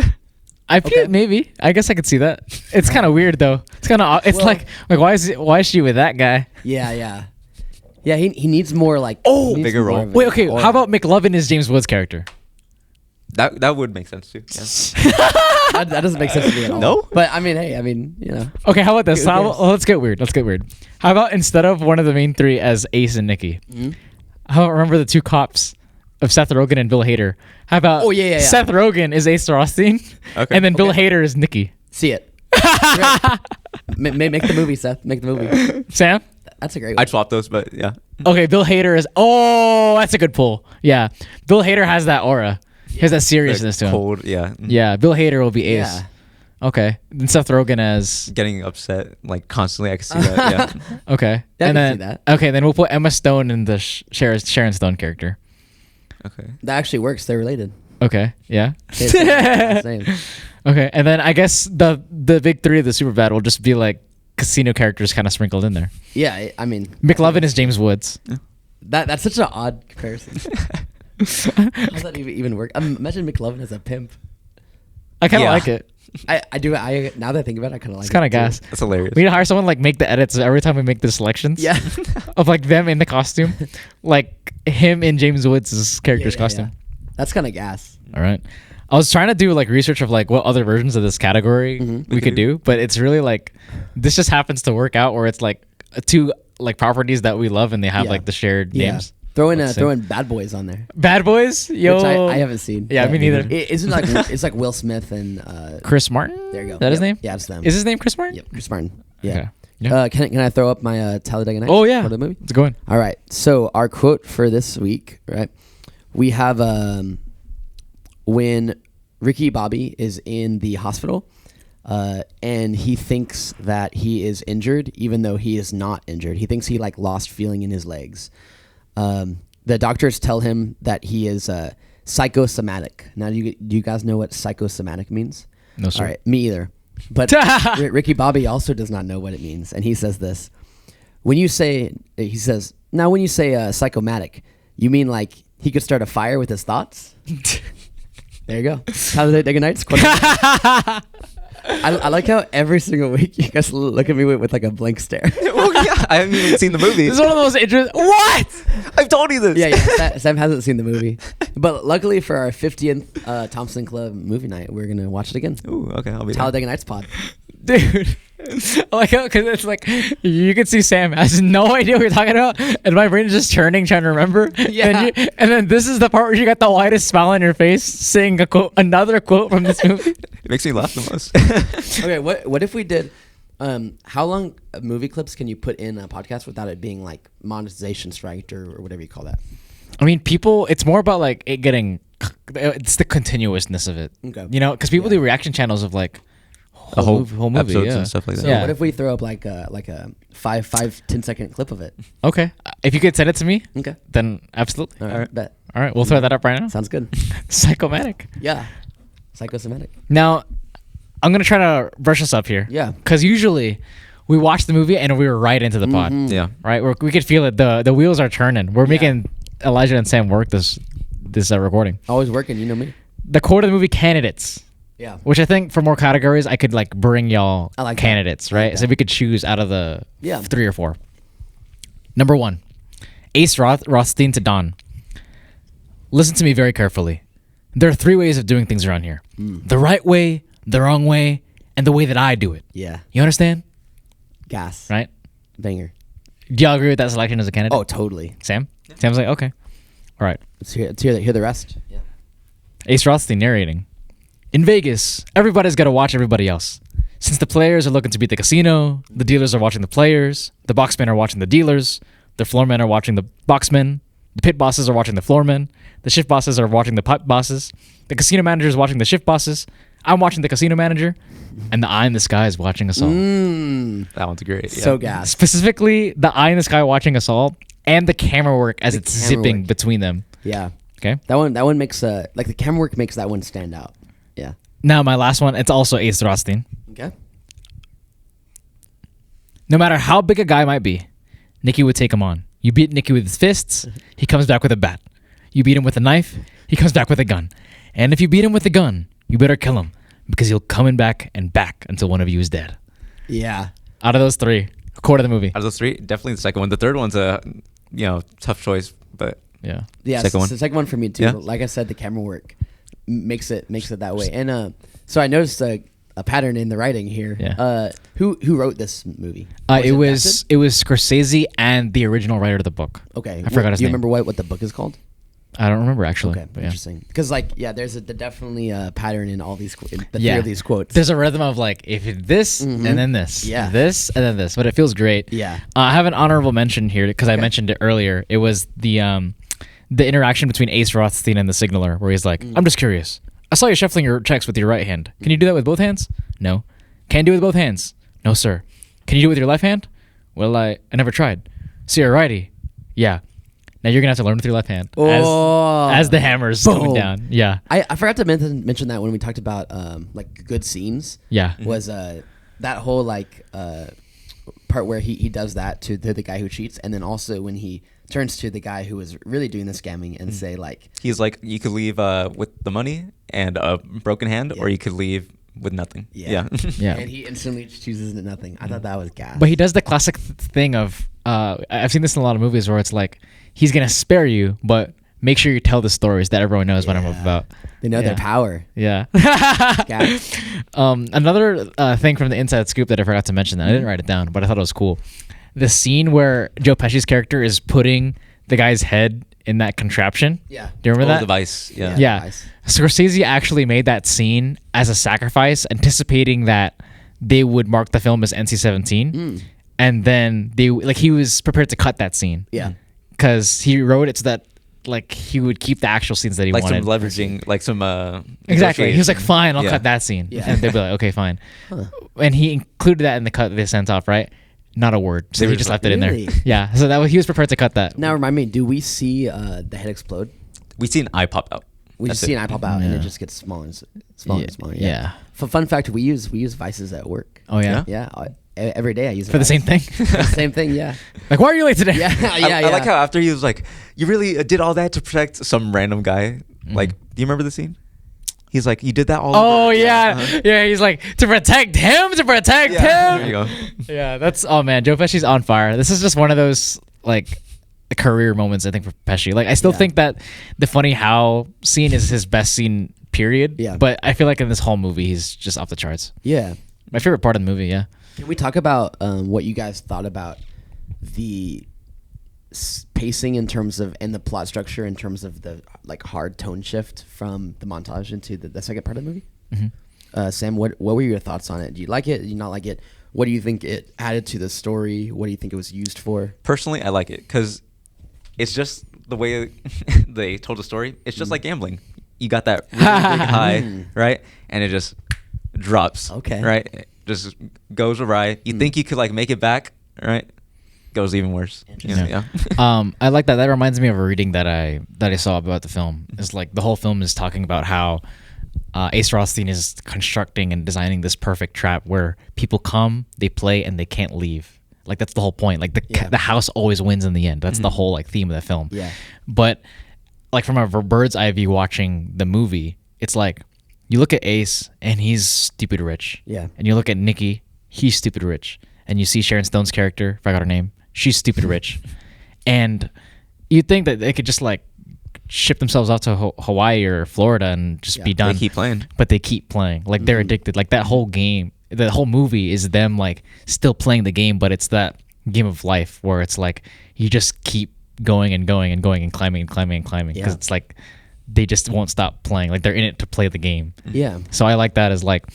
I feel maybe. I guess I could see that. It's kind of weird though. It's kind of. It's Well- like why is she with that guy? Yeah. He needs more like bigger role. Wait, okay. How about McLovin is James Woods' character? That would make sense too. Yeah. that doesn't make sense to me at all. No? But I mean, hey, Okay, how about this? Who cares? Let's get weird. How about instead of one of the main three as Ace and Nicky, how about remember the two cops of Seth Rogen and Bill Hader? How about Seth Rogen is Ace Rothstein, Okay. and then Bill Hader is Nicky. see it. Great. Make the movie, Seth. Make the movie. Sam? That's a great one. I'd swap those, but yeah. Okay, Bill Hader is. Oh, that's a good pull. Yeah, Bill Hader has that aura. He has that seriousness to him. Cold, yeah. Yeah, Bill Hader will be Ace. Yeah. Okay, then Seth Rogen as. Getting upset like constantly. I can see that. Yeah. Okay, Yeah, I and can then see that. okay, then we'll put Emma Stone in the Sharon Stone character. Okay. That actually works. They're related. Okay, yeah. Same. Okay, and then I guess the big three of the Superbad will just be like casino characters kind of sprinkled in there. Yeah, I mean, McLovin is James Woods. that's such an odd comparison. How does that even work? Imagine McLovin as a pimp. I kind of Yeah. like it. I do. Now that I think about it, I kind of like It's kind of it too. gas. That's hilarious. We need to hire someone like make the edits every time we make the selections. Yeah. Of like them in the costume, like him in James Woods' character's costume. That's kind of gas. All right. I was trying to do like research of like what other versions of this category we could do, but it's really like this just happens to work out where it's like two like properties that we love and they have like the shared names. Throw in Bad Boys on there, Bad Boys, yo. which I haven't seen. Yeah, me neither. Isn't like it's like Will Smith and Chris Martin. there you go. Is that his name? Yeah, it's them. Is his name Chris Martin? Yep, Chris Martin. Yeah. Okay. Yeah. Can I throw up my Talladega Nights? Oh yeah. For the movie. It's going. All right. So our quote for this week, right? We have when Ricky Bobby is in the hospital, and he thinks that he is injured, even though he is not injured. He thinks he like lost feeling in his legs. The doctors tell him that he is psychosomatic. Now, do you guys know what psychosomatic means? No, sir. All right, me either. But Ricky Bobby also does not know what it means, and he says this: when you say psychomatic, you mean like he could start a fire with his thoughts? There you go. Talladega Nights. I like how every single week you guys look at me with like a blank stare. Well, yeah, I haven't even seen the movie. This is one of the most interesting. What? I've told you this. Yeah. Sam hasn't seen the movie. But luckily for our 50th Thompson Club movie night, we're gonna watch it again. Ooh, okay, I'll be there. Talladega Nights pod. Dude. Like, because it's like you can see Sam has no idea what you're talking about, and my brain is just churning, trying to remember. Yeah. And then this is the part where you got the widest smile on your face, saying another quote from this movie. It makes me laugh the most. Okay, what if we did? How long movie clips can you put in a podcast without it being like monetization striked or whatever you call that? I mean, people. It's more about like it getting. It's the continuousness of it. Okay. You know, because people do reaction channels of like. A whole movie, episodes yeah. and stuff like that. So Yeah. what if we throw up like a 10-second clip of it? Okay, if you could send it to me, Okay. then absolutely. All right. Bet. All right, we'll throw that up right now. Sounds good. Psychomatic. Yeah. Psychosomatic. Now, I'm gonna try to brush us up here. Yeah. Because usually, we watch the movie and we were right into the pod. Yeah. Right, we could feel it. The wheels are turning. We're making Elijah and Sam work this recording. Always working, you know me. The quote of the movie candidates. Yeah. Which I think for more categories, I could like bring y'all I like that. candidates, I right? like So that. we could choose out of the Yeah. 3 or 4. Number 1, Ace Rothstein to Don. Listen to me very carefully. There are 3 ways of doing things around here: the right way, the wrong way, and the way that I do it. Yeah. You understand? Gas. Right? Banger. Do y'all agree with that selection as a candidate? Oh, totally. Sam? Sam's like, okay. All right. Let's hear the rest. Yeah. Ace Rothstein narrating. In Vegas, everybody's got to watch everybody else. Since the players are looking to beat the casino, the dealers are watching the players, the boxmen are watching the dealers, the floormen are watching the boxmen, the pit bosses are watching the floormen, the shift bosses are watching the pit bosses, the casino manager is watching the shift bosses, I'm watching the casino manager, and the eye in the sky is watching us all. That one's great. So Yeah. gas. Specifically, the eye in the sky watching us all, and the camera work as it's camera zipping work. between them. Yeah. Okay? That one makes like the camera work makes that one stand out. Yeah. Now, my last one, it's also Ace Rothstein. Okay. No matter how big a guy might be, Nicky would take him on. You beat Nicky with his fists, he comes back with a bat. You beat him with a knife, he comes back with a gun. And if you beat him with a gun, you better kill him, because he'll coming back and back until one of you is dead. Yeah. Out of those 3, quote of the movie. Out of those 3, definitely the second one. The third one's a tough choice, but Yeah. Yeah. Second one. It's the second one for me too. Yeah. Like I said, the camera work makes it that way. And so I noticed a pattern in the writing here. Yeah. Who wrote this movie? It was adapted? Scorsese and the original writer of the book. Okay. I forgot his Do you name. remember what the book is called? I don't remember actually. Okay, but yeah. interesting. Because there's definitely a pattern in all these three Yeah. of these quotes. There's a rhythm of like if it this and then this, Yeah. this and then this, but it feels great. Yeah. I have an honorable mention here because I Okay. mentioned it earlier. It was the interaction between Ace Rothstein and the Signaler, where he's like, "I'm just curious. I saw you shuffling your checks with your right hand. Can you do that with both hands? No. Can you do it with both hands? No, sir. Can you do it with your left hand? Well, I never tried. So you're a righty. Yeah. Now you're gonna have to learn with your left hand as the hammer's coming Boom. down. Yeah. I forgot to mention that when we talked about like good scenes. Yeah. Was that whole like part where he does that to the guy who cheats, and then also when he turns to the guy who was really doing the scamming and say like, he's like, you could leave with the money and a broken hand, or you could leave with nothing. Yeah. Yeah. and he instantly chooses nothing. I thought that was gas. But he does the classic thing of I've seen this in a lot of movies where it's like he's gonna spare you, but make sure you tell the stories that everyone knows what I'm about. They know their power. Yeah. Gas. Another thing from the Inside Scoop that I forgot to mention, that I didn't write it down, but I thought it was cool. The scene where Joe Pesci's character is putting the guy's head in that contraption. Yeah. Do you remember that? Device. Yeah. Yeah. Device. Scorsese actually made that scene as a sacrifice, anticipating that they would mark the film as NC-17. And then he was prepared to cut that scene. Yeah. Because he wrote it so that like he would keep the actual scenes that he Like wanted. some leveraging, like some Exactly. He was like, negotiation. fine, I'll Yeah. cut that scene. Yeah. And they'd be like, okay, fine. And he included that in the cut that they sent off, right? Not a word. So They he were just like, left it in there. really? Yeah. So he was prepared to cut that. Now remind me, do we see the head explode? We see an eye pop out. We That's just see it. an eye pop out and it Yeah. just gets smaller and smaller and smaller. Yeah. Fun fact: we use vices at work. Oh, yeah? Yeah, every day I use it For the same thing? Same thing. Yeah. Like, why are you late today? Yeah. I like how after he was like, you really did all that to protect some random guy. Like, do you remember the scene? He's like, you did that all Oh, over. yeah. Uh-huh. Yeah, he's like, to protect him, to protect Yeah, him. there you go. Yeah, that's, oh man, Joe Pesci's on fire. This is just one of those, like, career moments, I think, for Pesci. Like, I still think that the funny how scene is his best scene, period. Yeah. But I feel like in this whole movie, he's just off the charts. Yeah. My favorite part of the movie, yeah. Can we talk about what you guys thought about the pacing in terms of, and the plot structure in terms of the like hard tone shift from the montage into the second part of the movie? Mm-hmm. Sam, what were your thoughts on it? Do you like it? Do you not like it? What do you think it added to the story? What do you think it was used for? Personally, I like it because it's just the way they told the story. It's just like gambling. You got that really big high, right? And it just drops. Okay. Right? It just goes awry. You think you could like make it back, right? Goes even worse. Yeah. I like that. That reminds me of a reading that I saw about the film. It's like the whole film is talking about how Ace Rothstein is constructing and designing this perfect trap where people come, they play, and they can't leave. Like, that's the whole point. Like, the house always wins in the end. That's the whole like theme of the film. Yeah. But like from a bird's eye view watching the movie, it's like you look at Ace and he's stupid rich. Yeah. And you look at Nikki, he's stupid rich. And you see Sharon Stone's character, if I got her name, she's stupid rich. And you'd think that they could just like ship themselves out to Hawaii or Florida and just be done. They keep playing. But they keep playing. Like, they're addicted. Like, that whole game, the whole movie is them like still playing the game, but it's that game of life where it's like you just keep going and going and going and climbing and climbing and climbing, because it's like they just won't stop playing. Like, they're in it to play the game. Yeah. So I like that as like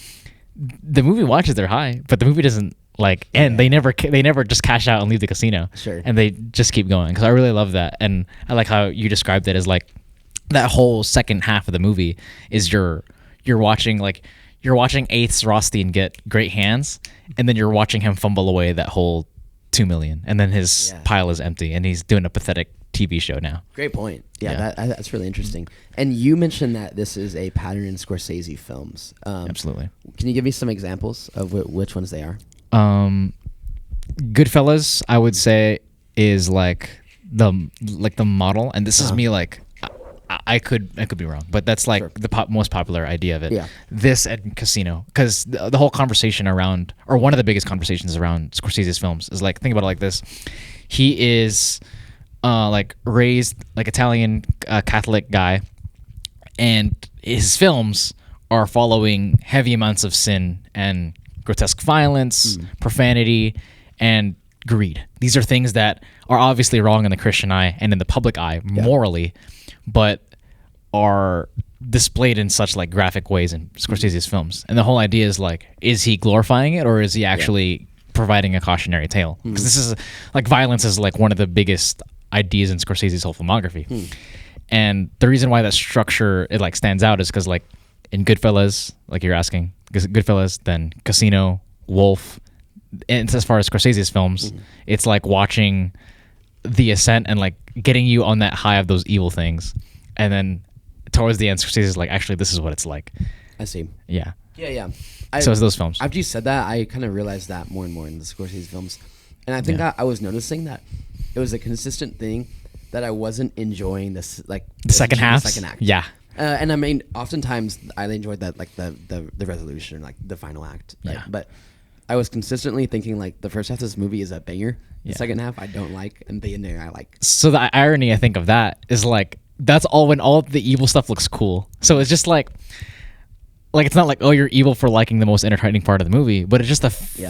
the movie watches their high, but the movie doesn't like end. They never just cash out and leave the casino. Sure. And they just keep going, because I really love that. And I like how you described it as like that whole second half of the movie is you're watching Ace Rothstein get great hands, and then you're watching him fumble away that whole $2 million, and then his pile is empty, and he's doing a pathetic TV show now. Great point. Yeah. That's really interesting. And you mentioned that this is a pattern in Scorsese films. Absolutely. Can you give me some examples of which ones they are? Goodfellas, I would say, is like the model, and this is me like I could be wrong, but that's like the most popular idea of it. Yeah. This and Casino, because the whole conversation around, or one of the biggest conversations around Scorsese's films is like, think about it like this: he is like raised like Italian Catholic guy, and his films are following heavy amounts of sin and grotesque violence, profanity, and greed. These are things that are obviously wrong in the Christian eye and in the public eye morally, but are displayed in such like graphic ways in Scorsese's films. And the whole idea is like, is he glorifying it, or is he actually providing a cautionary tale? Because this is like, violence is like one of the biggest ideas in Scorsese's whole filmography. And the reason why that structure it like stands out is because like in Goodfellas, like you're asking, Goodfellas, then Casino, Wolf, and as far as Scorsese's films, it's like watching the ascent and like getting you on that high of those evil things, and then towards the end, Scorsese's like, actually, this is what it's like. I see. Yeah. Yeah. So it's those films. After you said that, I kind of realized that more and more in the Scorsese films, and I think I was noticing that it was a consistent thing that I wasn't enjoying this like the second half. The second act. Yeah. And I mean, oftentimes I enjoyed that, like the resolution, like the final act. Like, but I was consistently thinking like the first half of this movie is a banger. The second half I don't like, and the ending I like. So the irony I think of that is like, that's all when all the evil stuff looks cool. So it's just like it's not like, oh, you're evil for liking the most entertaining part of the movie, but it's just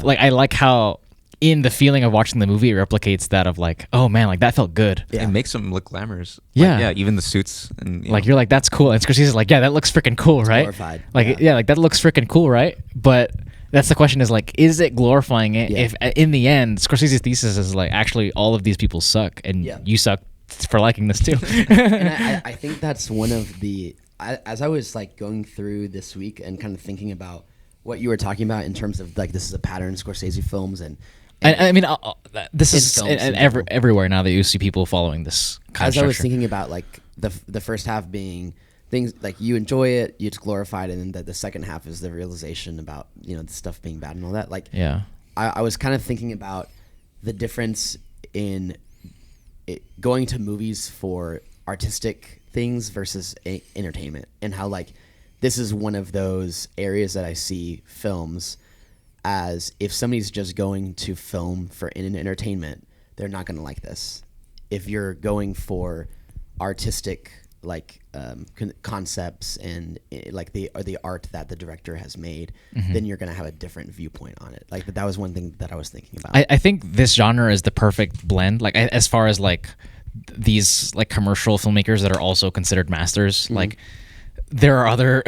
like, I like how in the feeling of watching the movie, it replicates that of like, oh man, like that felt good. It makes them look glamorous. Yeah. Like, even the suits. And like, you're like, that's cool. And Scorsese's like, yeah, that looks freaking cool, right? Glorified. Like, like that looks freaking cool, right? But that's the question, is like, is it glorifying it? If in the end, Scorsese's thesis is like, actually all of these people suck, and you suck for liking this too. And I think that's one of the, as I was like going through this week and kind of thinking about what you were talking about in terms of like, this is a pattern in Scorsese films, and I mean, this is everywhere now that you see people following this kind of structure. As I was thinking about like the first half being things like you enjoy it, it's glorified, and then the second half is the realization about, you know, the stuff being bad and all that. Like, I was kind of thinking about the difference in going to movies for artistic things versus entertainment, and how like this is one of those areas that I see films as, if somebody's just going to film for entertainment, they're not going to like this. if you're going for artistic like concepts and like the art that the director has made, then you're gonna have a different viewpoint on it. Like that was one thing that I was thinking about. I think this genre is the perfect blend. Like as far as like these like commercial filmmakers that are also considered masters, like there are other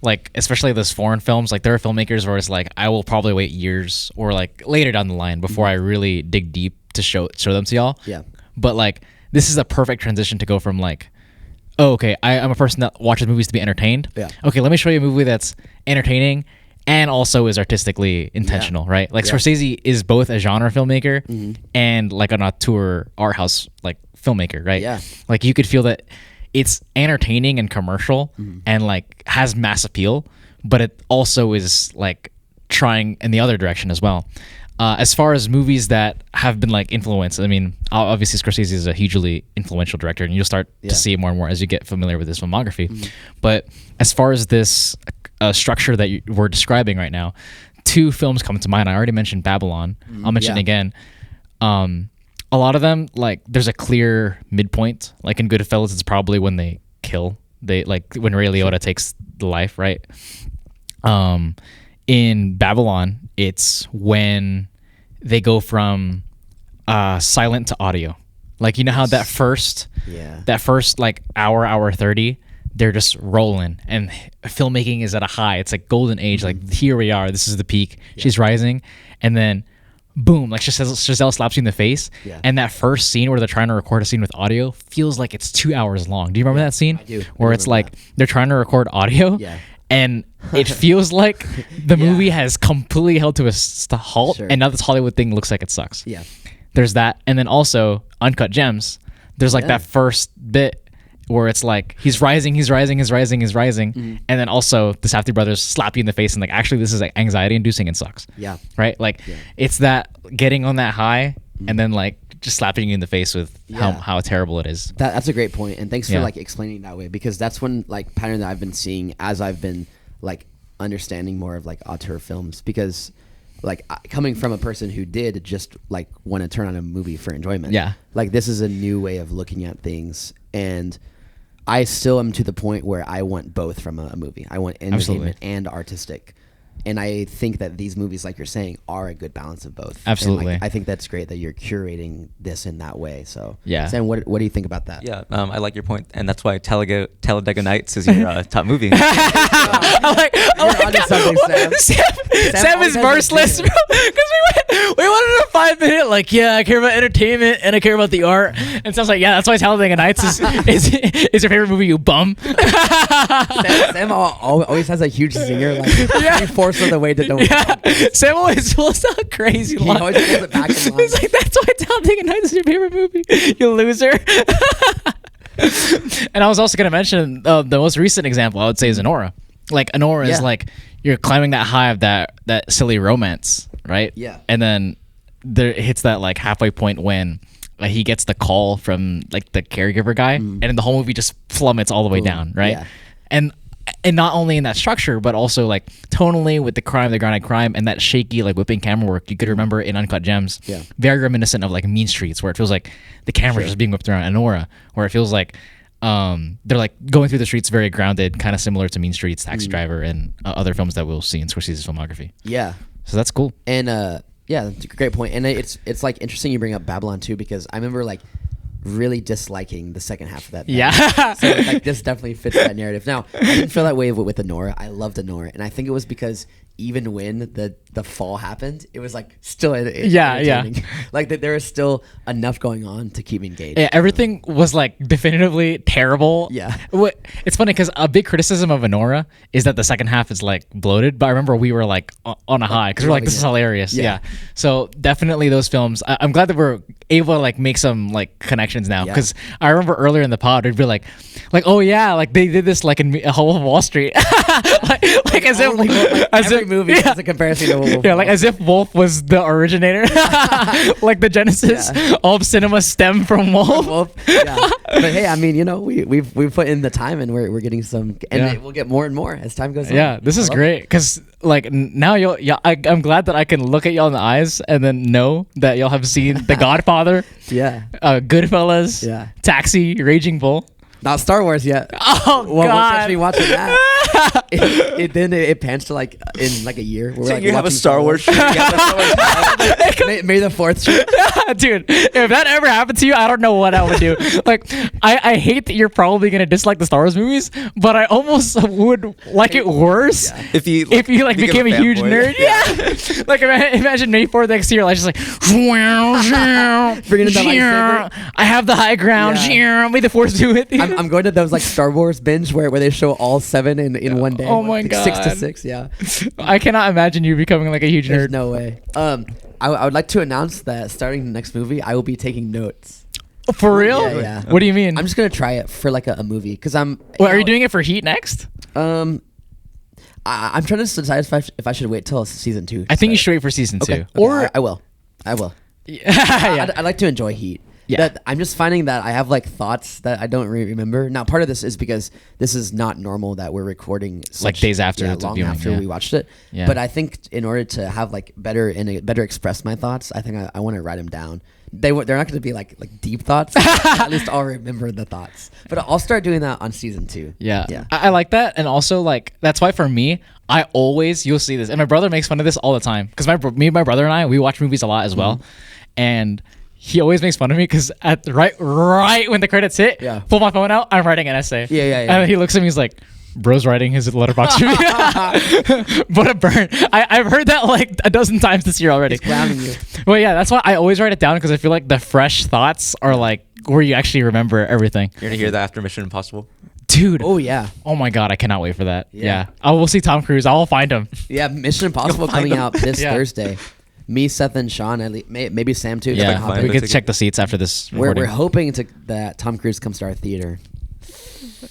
like especially those foreign films, like there are filmmakers where it's like I will probably wait years or like later down the line before I really dig deep to show them to y'all. Yeah. But like this is a perfect transition to go from like, oh, okay, I'm a person that watches movies to be entertained. Yeah. Okay, let me show you a movie that's entertaining and also is artistically intentional, right? Like Scorsese is both a genre filmmaker and like an auteur art house like filmmaker, right? Yeah. Like you could feel that it's entertaining and commercial and like has mass appeal, but it also is like trying in the other direction as well. As far as movies that have been like influenced, I mean, obviously Scorsese is a hugely influential director, and you'll start to see it more and more as you get familiar with his filmography. But as far as this structure that we're describing right now, 2 films come to mind. I already mentioned Babylon. I'll mention it again. A lot of them, like, there's a clear midpoint. Like in Goodfellas, it's probably when they kill. They like when Ray Liotta takes the life, right? In Babylon, it's when they go from silent to audio. Like, you know how that first like hour 30, they're just rolling and filmmaking is at a high. It's like golden age. Like here we are. This is the peak. She's rising. And then boom, like Giselle slaps you in the face. Yeah. And that first scene where they're trying to record a scene with audio feels like it's 2 hours long. Do you remember that scene? I do. Where it's like they're trying to record audio. Yeah. And it feels like the movie has completely held to a halt, and now this Hollywood thing looks like it sucks. Yeah. There's that. And then also, Uncut Gems, there's like that first bit where it's like, he's rising. And then also, the Safdie brothers slap you in the face and like, actually, this is like anxiety-inducing and sucks. Yeah. Right? Like, it's that getting on that high and then like, just slapping you in the face with how terrible it is. That's a great point, and thanks for like explaining that way, because that's one like pattern that I've been seeing as I've been like understanding more of like auteur films, because like coming from a person who did just like want to turn on a movie for enjoyment. Yeah. Like this is a new way of looking at things, and I still am to the point where I want both from a movie. I want entertainment and artistic. And I think that these movies, like you're saying, are a good balance of both. Absolutely. Like, I think that's great that you're curating this in that way. So, yeah. Sam, what do you think about that? Yeah, I like your point, and that's why Talladega Nights is your top movie. I like something, Sam is merciless, bro. Because we wanted a 5-minute, like, I care about entertainment and I care about the art. And Sam's like, that's why Talladega Nights is your favorite movie, you bum. Sam always has a huge zinger, like, force of the way to know. Sam always pulls out crazy lines. He always pulls it back in line. He's like, that's why Talladega Nights is your favorite movie, you loser. And I was also going to mention the most recent example I would say is Anora. Like Anora is like you're climbing that high of that silly romance, right? Yeah. And then there hits that like halfway point when he gets the call from like the caregiver guy, and then the whole movie just plummets all the way down, right? Yeah. And not only in that structure, but also like tonally with the grounded crime, and that shaky like whipping camera work you could remember in Uncut Gems. Yeah. Very reminiscent of like Mean Streets, where it feels like the camera's just being whipped around. Anora, where it feels like they're like going through the streets very grounded, kind of similar to Mean Streets, Taxi Driver, and other films that we'll see in Scorsese's filmography. Yeah. So that's cool. And that's a great point. And it's like interesting you bring up Babylon too, because I remember like really disliking the second half of that. Yeah. So like this definitely fits that narrative. Now, I didn't feel that way with Anora. I loved Anora, and I think it was because even when the fall happened, it was like still entertaining. Like that there was still enough going on to keep me engaged. Yeah, everything was like definitively terrible. Yeah. It's funny because a big criticism of Anora is that the second half is like bloated, but I remember we were like on a high because we're like, this is hilarious. Yeah. So definitely those films. I'm glad that we're able to like make some like connections now, because I remember earlier in the pod we'd be like oh yeah, like they did this like in a Whole of Wall Street. like as if every movie has a comparison to Wolf. Yeah, like as if Wolf was the originator, like the genesis of cinema stemmed from Wolf. Yeah. But hey, I mean, we've put in the time, and we're getting some, and we'll get more and more as time goes on. Yeah, this is great because like now I'm glad that I can look at y'all in the eyes and then know that y'all have seen The Godfather, Goodfellas, Taxi, Raging Bull. Not Star Wars yet. Oh, well, God. Once we watching that, it pans to like in like a year. So you have a Star Wars shirt. May the 4th shirt. Dude, if that ever happened to you, I don't know what I would do. Like, I hate that you're probably gonna dislike the Star Wars movies, but I almost would like it worse if you like became a huge nerd. Yeah. Like imagine May 4th next year, like just like bringing in the lightsaber. I have the high ground. May the Force do it. I'm going to those like Star Wars binge where they show all 7 in one day. Oh my God. 6 to 6, yeah. I cannot imagine you becoming like a huge There's nerd. no way. I would like to announce that starting the next movie, I will be taking notes. For real? Yeah. What do you mean? I'm just gonna try it for like a movie because I'm. Well, are you doing it for Heat next? I'm trying to decide if I should wait till season 2. I think you should wait for season 2. Okay, Or I will. Yeah. I'd like to enjoy Heat. Yeah. That I'm just finding that I have like thoughts that I don't really remember. Now, part of this is because this is not normal that we're recording like days after long viewing, after we watched it. Yeah. But I think in order to have like better express my thoughts, I think I want to write them down. They're not going to be like deep thoughts. At least I'll remember the thoughts. But I'll start doing that on season 2. Yeah. I like that, and also like that's why for me, you'll see this, and my brother makes fun of this all the time because me, my brother, and I, we watch movies a lot as well, and he always makes fun of me because at right when the credits hit, pull my phone out, I'm writing an essay. Yeah. And then he looks at me, he's like, bro's writing his letterbox review. What a burn. I've heard that like a dozen times this year already. He's clowning you. Well, yeah, that's why I always write it down because I feel like the fresh thoughts are like where you actually remember everything. You're going to hear that after Mission Impossible? Dude. Oh, yeah. Oh, my God. I cannot wait for that. Yeah. I will see Tom Cruise. I will find him. Yeah, Mission Impossible coming out this Thursday. Me, Seth, and Sean, maybe Sam too. Yeah, we could check the seats after this. We're hoping that Tom Cruise comes to our theater.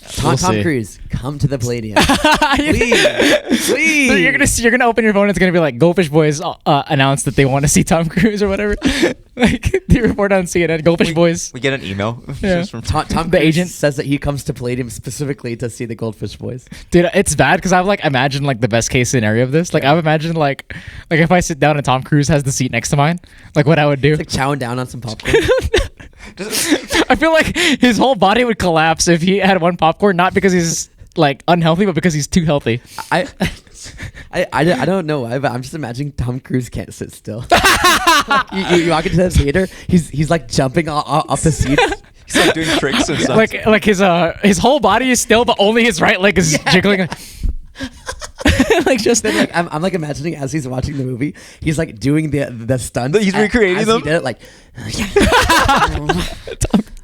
Tom Cruise, come to the Palladium, please. So you're gonna open your phone. It's gonna be like Goldfish Boys announced that they want to see Tom Cruise or whatever. Like the report on CNN. Goldfish Boys. We get an email. From Tom the Cruise agent says that he comes to Palladium specifically to see the Goldfish Boys. Dude, it's bad because I've like imagined like the best case scenario of this. Like I've imagined like if I sit down and Tom Cruise has the seat next to mine, like what I would do. It's like chowing down on some popcorn. I feel like his whole body would collapse if he had one popcorn, not because he's like unhealthy, but because he's too healthy. I don't know why, but I'm just imagining Tom Cruise can't sit still. you walk into the theater, he's like jumping off the seat. He's like doing tricks and stuff. Like his whole body is still, but only his right leg is jiggling. Like just then, like I'm like imagining as he's watching the movie, he's like doing the stunts. He's recreating them. He did it like.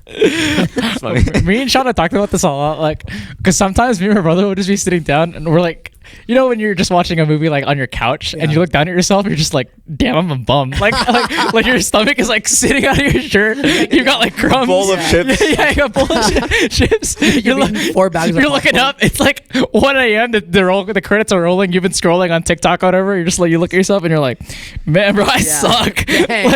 That's funny. Me and Sean have talked about this a lot, like, because sometimes me and my brother would just be sitting down and we're like, you know, when you're just watching a movie like on your couch and you look down at yourself, you're just like, damn, I'm a bum. Like your stomach is like sitting out of your shirt. You got like crumbs. Bowl of chips. Yeah, you got bowl of chips. You're 4 bags. You're looking up. It's like 1 a.m. The credits are rolling. You've been scrolling on TikTok or whatever. You're just like, you look at yourself and you're like, man, bro, I suck. Dang,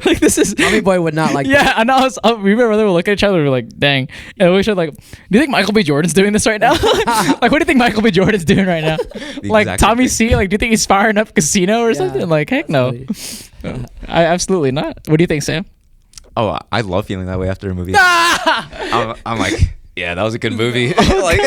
like this is. Tommy Boy would not like. Yeah, and I was. Me and my brother would look at each other. And we're like, dang. And we should like, do you think Michael B. Jordan's doing this right now? Like, what do you think Michael B. Jordan's doing right now? Like Tommy C. Like, do you think he's firing up Casino or something? Like, heck no. I absolutely not. What do you think, Sam? Oh, I love feeling that way after a movie. I'm like, yeah, that was a good movie. Like,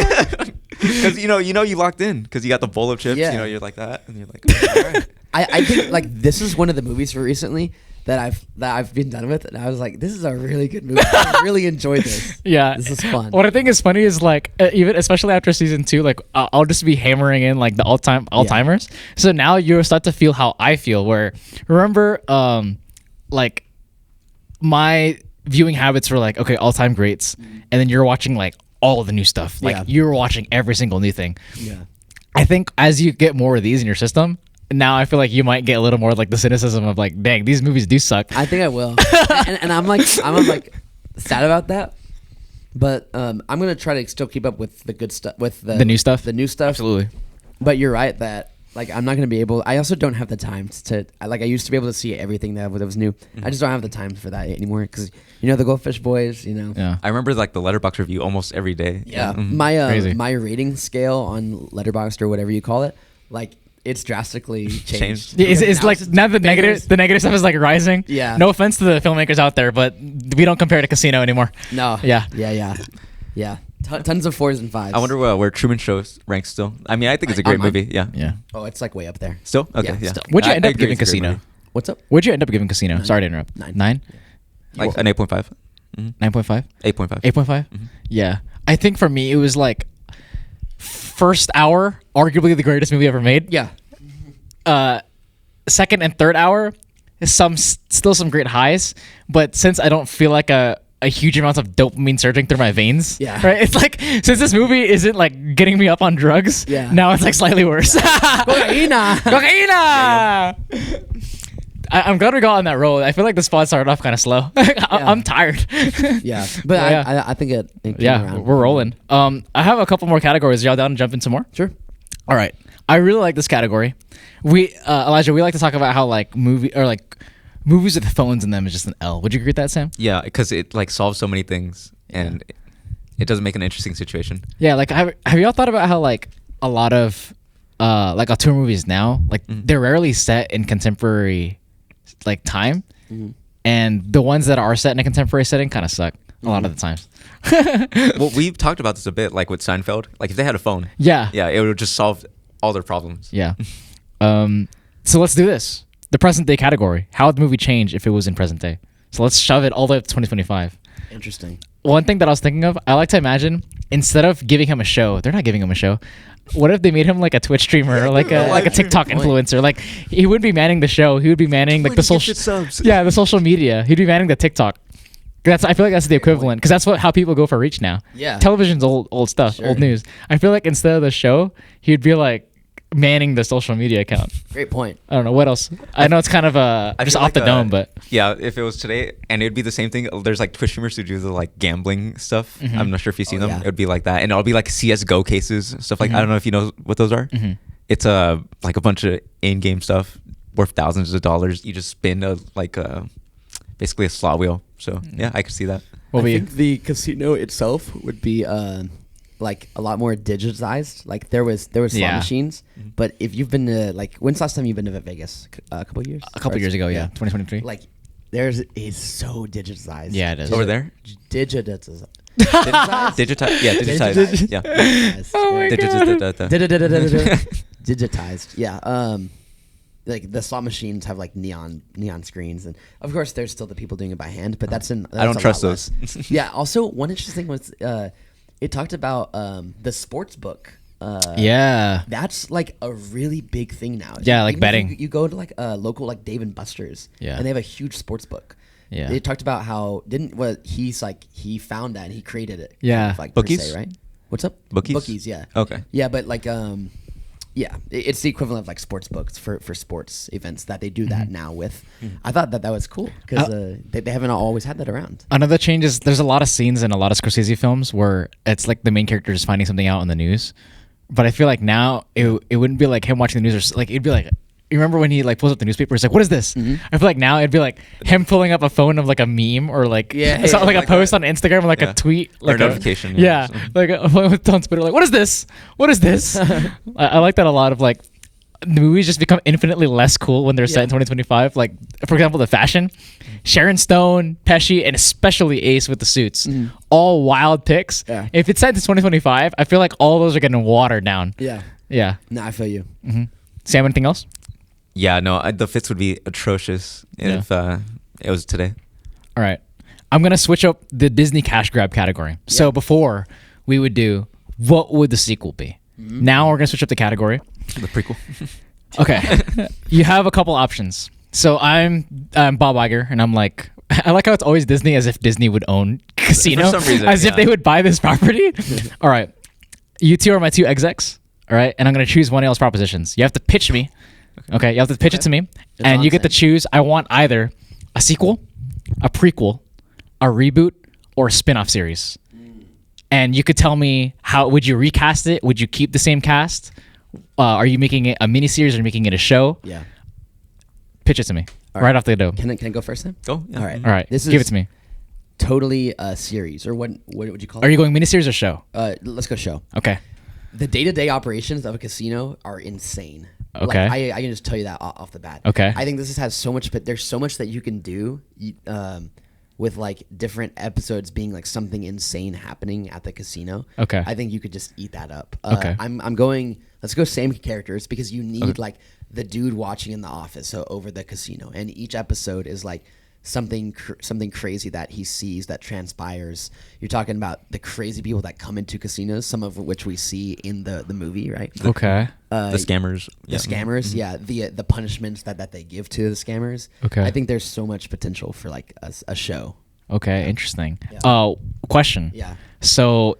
because you locked in because you got the bowl of chips. Yeah. You know, you're like that, and you're like, all right. I think like this is one of the movies for recently that I've been done with, and I was like, this is a really good movie. I really enjoyed this. Yeah, this is fun. What I think is funny is like even especially after season 2, like I'll just be hammering in like the all-timers. So now you'll start to feel how I feel. Where remember, like my viewing habits were like, okay, all-time greats, and then you're watching like all of the new stuff. Like you're watching every single new thing. Yeah, I think as you get more of these in your system. Now I feel like you might get a little more like the cynicism of like, dang, these movies do suck. I think I will, and I'm like sad about that, but I'm gonna try to still keep up with the good stuff, with the new stuff. the new stuff. Absolutely. But you're right that Like I'm not gonna be able. I also don't have the time to. I used to be able to see everything that was new. I just don't have the time for that anymore because the Goldfish Boys. Yeah. I remember like the Letterboxd review almost every day. Yeah. Mhm. My rating scale on Letterboxd or whatever you call it, like it's drastically changed. It's like now the negative stuff is like rising. Yeah. No offense to the filmmakers out there, but we don't compare to Casino anymore. No. Yeah. Yeah. Tons of 4s and 5s. I wonder where Truman Show ranks still. I mean, I think it's a great movie. Yeah. Yeah. Oh, it's like way up there. Still? Okay. Yeah, Yeah. still. What'd you I end up agree, giving it's a great Casino? movie. What's up? What'd you end up giving Casino? Sorry to interrupt. 9. 9? Like an 8.5. 9.5? 8.5. 8.5? Yeah. I think for me, it was like first hour, arguably the greatest movie ever made. Yeah. Second and third hour, still some great highs. But since I don't feel like a huge amount of dopamine surging through my veins, Yeah. right? It's like, since this movie isn't like getting me up on drugs, Yeah. now it's like slightly worse. Cocaína. Cocaína! I'm glad we got on that roll. I feel like the spot started off kind of slow. I'm tired. Yeah, but Yeah. I think it came Yeah, around. we're rolling. I have a couple more categories. Y'all down to jump into more? Sure. All right. I really like this category. Elijah, we like to talk about how like movies with phones in them is just an L. Would you agree with that, Sam? Yeah, because it like solves so many things and it does make an interesting situation. Yeah, like have y'all thought about how like a lot of like auteur movies now, like they're rarely set in contemporary like time, and the ones that are set in a contemporary setting kind of suck a lot of the times. Well, we've talked about this a bit, like with Seinfeld. Like if they had a phone, Yeah. it would just solve all their problems. Yeah. So let's do this. The present day category. How would the movie change if it was in present day? So let's shove it all the way up to 2025. Interesting. One thing that I was thinking of, I like to imagine, instead of giving him a show, they're not giving him a show. What if they made him like a Twitch streamer or like a TikTok influencer? Like he wouldn't be manning the show. He would be manning like the social the social media. He'd be manning the TikTok. I feel like that's the equivalent because that's how people go for reach now. Yeah. Television's old stuff, Sure. old news. I feel like instead of the show, he'd be like manning the social media account. Great point. I don't know what else. I know it's kind of just feel off the dome, but yeah, if it was today, and it'd be the same thing. There's like Twitch streamers who do the like gambling stuff. I'm not sure if you've seen them. yeah. It would be like that, and it'll be like CS:GO cases, stuff like. I don't know if you know what those are. It's like a bunch of in-game stuff worth thousands of dollars. You just spin basically a slot wheel. So yeah, I could see that. what I we think the casino itself would be like a lot more digitized. Like there was slot Yeah. machines, but if you've been to like when's the last time you've been to Vegas? A couple years. a couple Or- years ago, yeah, 2023. Like it's so digitized. Yeah, it is. Over there, Digitized. digitized. Yeah, digitized. Yeah, Oh my Digitized. Yeah. Like the slot machines have like neon screens, and of course there's still the people doing it by hand, but that's I don't a trust lot those. less. Yeah. Also, one interesting thing was it talked about the sports book. Yeah. That's like a really big thing now. Yeah, like Even if betting. You go to like a local like Dave and Buster's, Yeah. and they have a huge sports book. Yeah. They talked about how he found that and he created it. Yeah. kind of, like per Bookies? se, right? What's up? Bookies? Bookies, yeah. Okay. Yeah, but like yeah, it's the equivalent of like sports books for sports events that they do that now with. I thought that was cool because they haven't always had that around. Another change is there's a lot of scenes in a lot of Scorsese films where it's like the main character is finding something out in the news. But I feel like now it wouldn't be like him watching the news or like it'd be like, you remember when he like pulls up the newspaper? He's like, "What is this?" I feel like now it'd be like him pulling up a phone of like a meme or like like a post on Instagram or like a tweet, Or like a notification. Yeah, So- like on Twitter, like, "What is this? What is this?" I like that a lot of like the movies just become infinitely less cool when they're set in 2025. Like for example, the fashion, Sharon Stone, Pesci, and especially Ace with the suits, all wild picks. Yeah. If it's set to 2025, I feel like all those are getting watered down. Yeah. Yeah. No, I feel you. Sam, anything else? Yeah, no, the fits would be atrocious if it was today. All right. I'm going to switch up the Disney cash grab category. So before we would do, what would the sequel be? Now we're going to switch up the category. The prequel. Okay. You have a couple options. So I'm Bob Iger, and I'm like, I like how it's always Disney as if Disney would own Casino. For some reason, as if yeah. they would buy this property. All right. You two are my two execs. All right. And I'm going to choose one of y'all's propositions. You have to pitch me. Okay. You have to pitch it to me. And you get to choose. I want either a sequel, a prequel, a reboot, or a spin-off series. And you could tell me how would you recast it? Would you keep the same cast? Are you making it a miniseries or are you making it a show? Yeah. Pitch it to me All right off the dome. Can I go first then? Go. Yeah. All right. All right, This give is it to me. totally a series, or what would you call it? Are you going miniseries or show? Let's go show. Okay. The day-to-day operations of a casino are insane. Okay. Like, I can just tell you that off the bat. Okay. I think this has so much, but there's so much that you can do with like different episodes being like something insane happening at the casino. Okay. I think you could just eat that up. Okay. I'm going. Let's go same characters because you need like the dude watching in the office, so over the casino, and each episode is like something crazy that he sees that transpires. You're talking about the crazy people that come into casinos, some of which we see in the movie, right? Okay. The scammers. The scammers, yeah. The punishments that they give to the scammers. Okay. I think there's so much potential for like a show. Okay. Interesting. Yeah. Question. Yeah. So,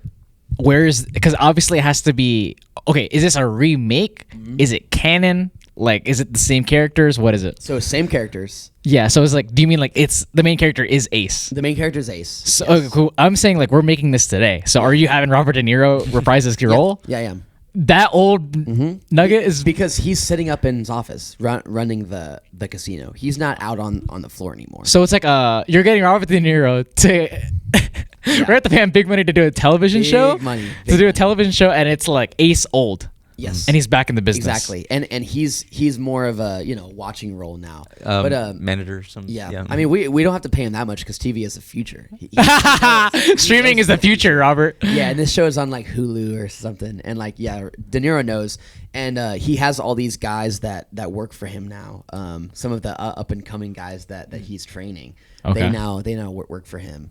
because obviously it has to be. Okay. Is this a remake? Is it canon? Like, is it the same characters? What is it? So same characters. Yeah. So it's like, do you mean like it's the main character is Ace? The main character is Ace. So Yes. okay, cool. I'm saying like we're making this today. So are you having Robert De Niro reprise his role? Yeah, I am. That old nugget is Because he's sitting up in his office running the casino. He's not out on the floor anymore. So it's like you're getting Robert De Niro to we're at the pay him big money to do a television Big show. money, To big do a money. television show, and it's like Ace old. Yes. And he's back in the business. Exactly. And he's more of a, watching role now. Manager or something. Yeah. I mean, we don't have to pay him that much because TV is the future. Streaming is the future, Robert. Yeah, and this show is on like Hulu or something, and like De Niro knows, and he has all these guys that work for him now. Some of the up and coming guys that he's training, Okay. they now work for him.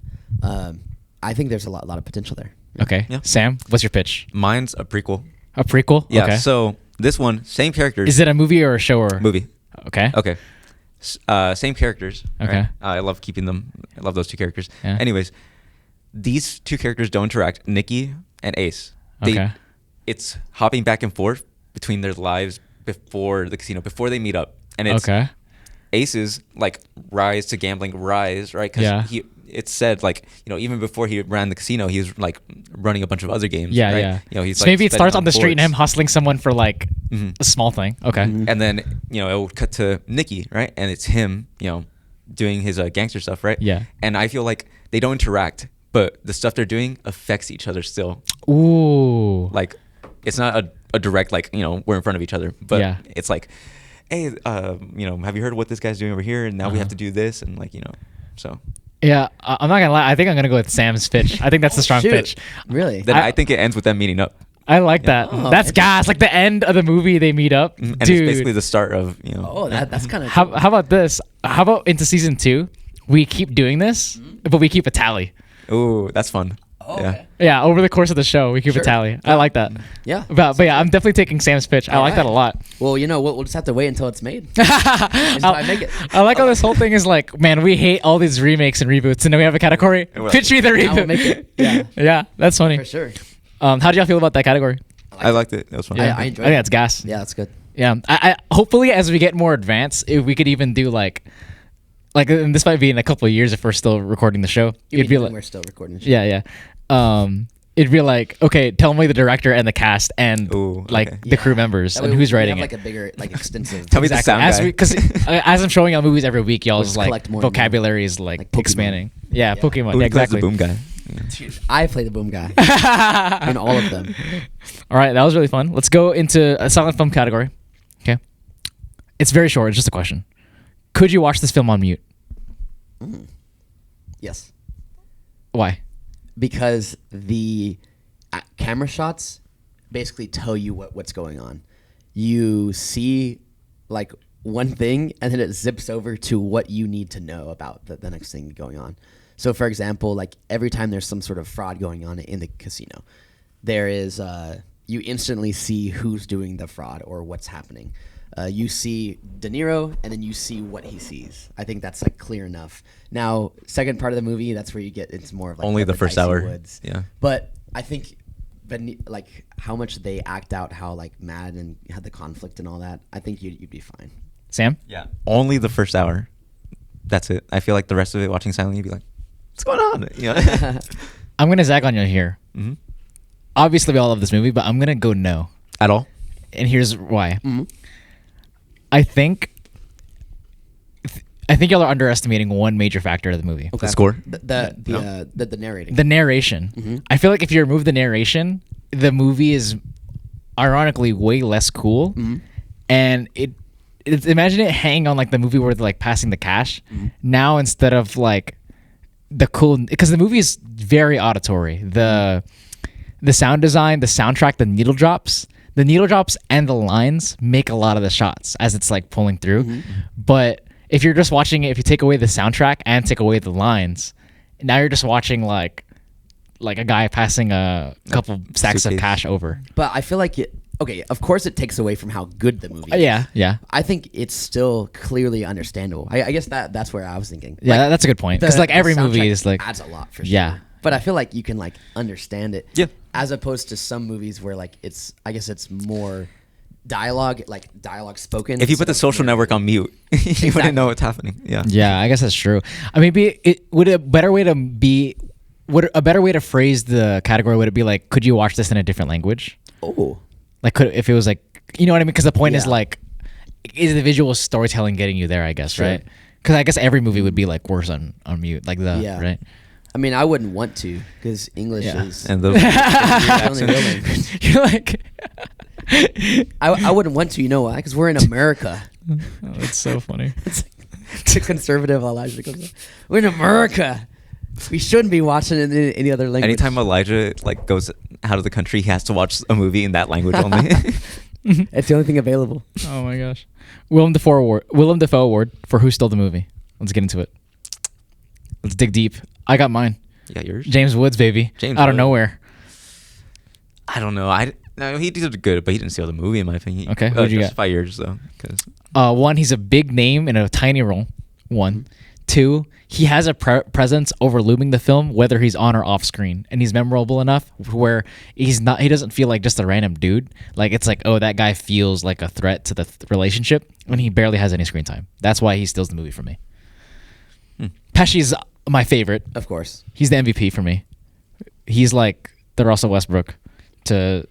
I think there's a lot of potential there. Okay. Yeah. Sam, what's your pitch? Mine's a prequel. A prequel? Yeah. Okay. So this one, same characters. Is it a movie or a show or movie? Okay. Okay. Same characters. Okay. Right? I love keeping them. I love those two characters. Yeah. Anyways, these two characters don't interact. Nikki and Ace. Okay. It's hopping back and forth between their lives before the casino, before they meet up, and it's Okay. Ace's like rise to gambling, right? Because Yeah. it's said like even before he ran the casino, he was like running a bunch of other games. Yeah, right? yeah. He's So like, maybe it spending starts on the street and him boards. hustling someone for like Mhm. a small thing. Okay. And then it will cut to Nikki, right? And it's him, doing his gangster stuff, right? Yeah. And I feel like they don't interact, but the stuff they're doing affects each other still. Ooh. Like, it's not a direct like we're in front of each other, but Yeah. it's like, hey, have you heard what this guy's doing over here? And now we have to do this, and so. Yeah, I'm not gonna lie. I think I'm gonna go with Sam's pitch. I think that's the strong Shoot. pitch. Really? Then I think it ends with them meeting up, I like that. Oh, That's gas. Like the end of the movie, they meet up. and Dude, it's basically the start of Oh, that's kind of how about this? How about into season 2, we keep doing this, but we keep a tally. Ooh, that's fun. Oh, yeah. okay. Yeah, over the course of the show, we keep Sure. a tally. I like that. Yeah. But yeah, I'm definitely taking Sam's pitch. I like that a lot. Well, we'll just have to wait until it's made. Until I make it. I like how this whole thing is like, man, we hate all these remakes and reboots, and then we have a category. Well, Pitch me the I will reboot. make it. Yeah. Yeah, that's funny. For sure. How do y'all feel about that category? I liked it. That was fun. Yeah. I I enjoyed think it. that's gas. Yeah, that's good. Yeah. I hopefully as we get more advanced, if we could even do like, and this might be in a couple of years if we're still recording the show. It'd It'd be like, we're still recording. the show. yeah. It'd be like, okay, tell me the director and the cast and Ooh, like okay. the crew members That and way who's we writing have it. like a bigger, like extensive. Tell me the sound as guy. because as I'm showing y'all movies every week, y'all's just like collect more and more. vocabulary is like, Like Pokemon. expanding. Yeah, Yeah. Pokemon. Who Yeah, plays the exactly. boom guy? I play the boom guy in all of them. All right, that was really fun. Let's go into a silent film category. Okay, it's very short. It's just a question. Could you watch this film on mute? Yes, Why? because the camera shots basically tell you what's going on. You see like one thing, and then it zips over to what you need to know about the next thing going on. So, for example, like every time there's some sort of fraud going on in the casino, there is you instantly see who's doing the fraud or what's happening. You see De Niro, and then you see what he sees. I think that's like clear enough. Now, second part of the movie, that's where you get it's more of like Only the first dicey hour. woods. Yeah. But I think, like how much they act out how like mad and had the conflict and all that, I think you'd be fine. Sam? Yeah. Only the first hour. That's it. I feel like the rest of it, watching silently, you'd be like, what's going on? I'm gonna zag on you here. Mm-hmm. Obviously, we all love this movie, but I'm gonna go no. At all? and here's why. Mm-hmm. I think y'all are underestimating one major factor of the movie. The score. The narrating. The narration. Mm-hmm. I feel like if you remove the narration, the movie is ironically way less cool. Mm-hmm. And it's imagine it hanging on like the movie where they're like passing the cash. Mm-hmm. Now instead of like the cool, because the movie is very auditory. The sound design, the soundtrack, the needle drops and the lines make a lot of the shots as it's like pulling through. Mm-hmm. But if you're just watching it, if you take away the soundtrack and take away the lines, now you're just watching like a guy passing a couple stacks of cash over. But I feel like of course it takes away from how good the movie is. Yeah. I think it's still clearly understandable. I guess that's where I was thinking. Yeah, that's a good point. Because like every movie is like adds a lot for sure. Yeah. But I feel like you can like understand it. Yeah. As opposed to some movies where like I guess it's more dialogue spoken. If you put The Social Network on mute, you wouldn't know what's happening. Yeah. Yeah, I guess that's true. I mean, would a better way to phrase the category would it be like, could you watch this in a different language? Oh. Like, if it was like, you know what I mean? Because the point is Yeah. like, is the visual storytelling getting you there? I guess, Sure. right? Because I guess every movie would be like worse on mute, like right. I mean, I wouldn't want to because English Yeah. is And the the only real language. You're like, I wouldn't want to. You know why? Because we're in America. oh, that's so funny. The conservative Elijah comes up. We're in America. We shouldn't be watching it in any other language. anytime Elijah like goes out of the country, he has to watch a movie in that language only. It's the only thing available. Oh my gosh, Willem Dafoe Award for Who Stole the Movie. Let's get into it. Let's dig deep. I got mine. Yeah, yours. James Woods, baby. James out of Woods. nowhere. I don't know. No, he did good, but he didn't steal the movie in my opinion. Okay, who'd you get? Justify yours though, because One, he's a big name in a tiny role. One. Two, he has a presence overlooming the film, whether he's on or off screen, and he's memorable enough where he doesn't feel like just a random dude. Like it's like, oh, that guy feels like a threat to the relationship when he barely has any screen time. That's why he steals the movie for me. Pesci's my favorite. Of course. He's the MVP for me. He's like the Russell Westbrook to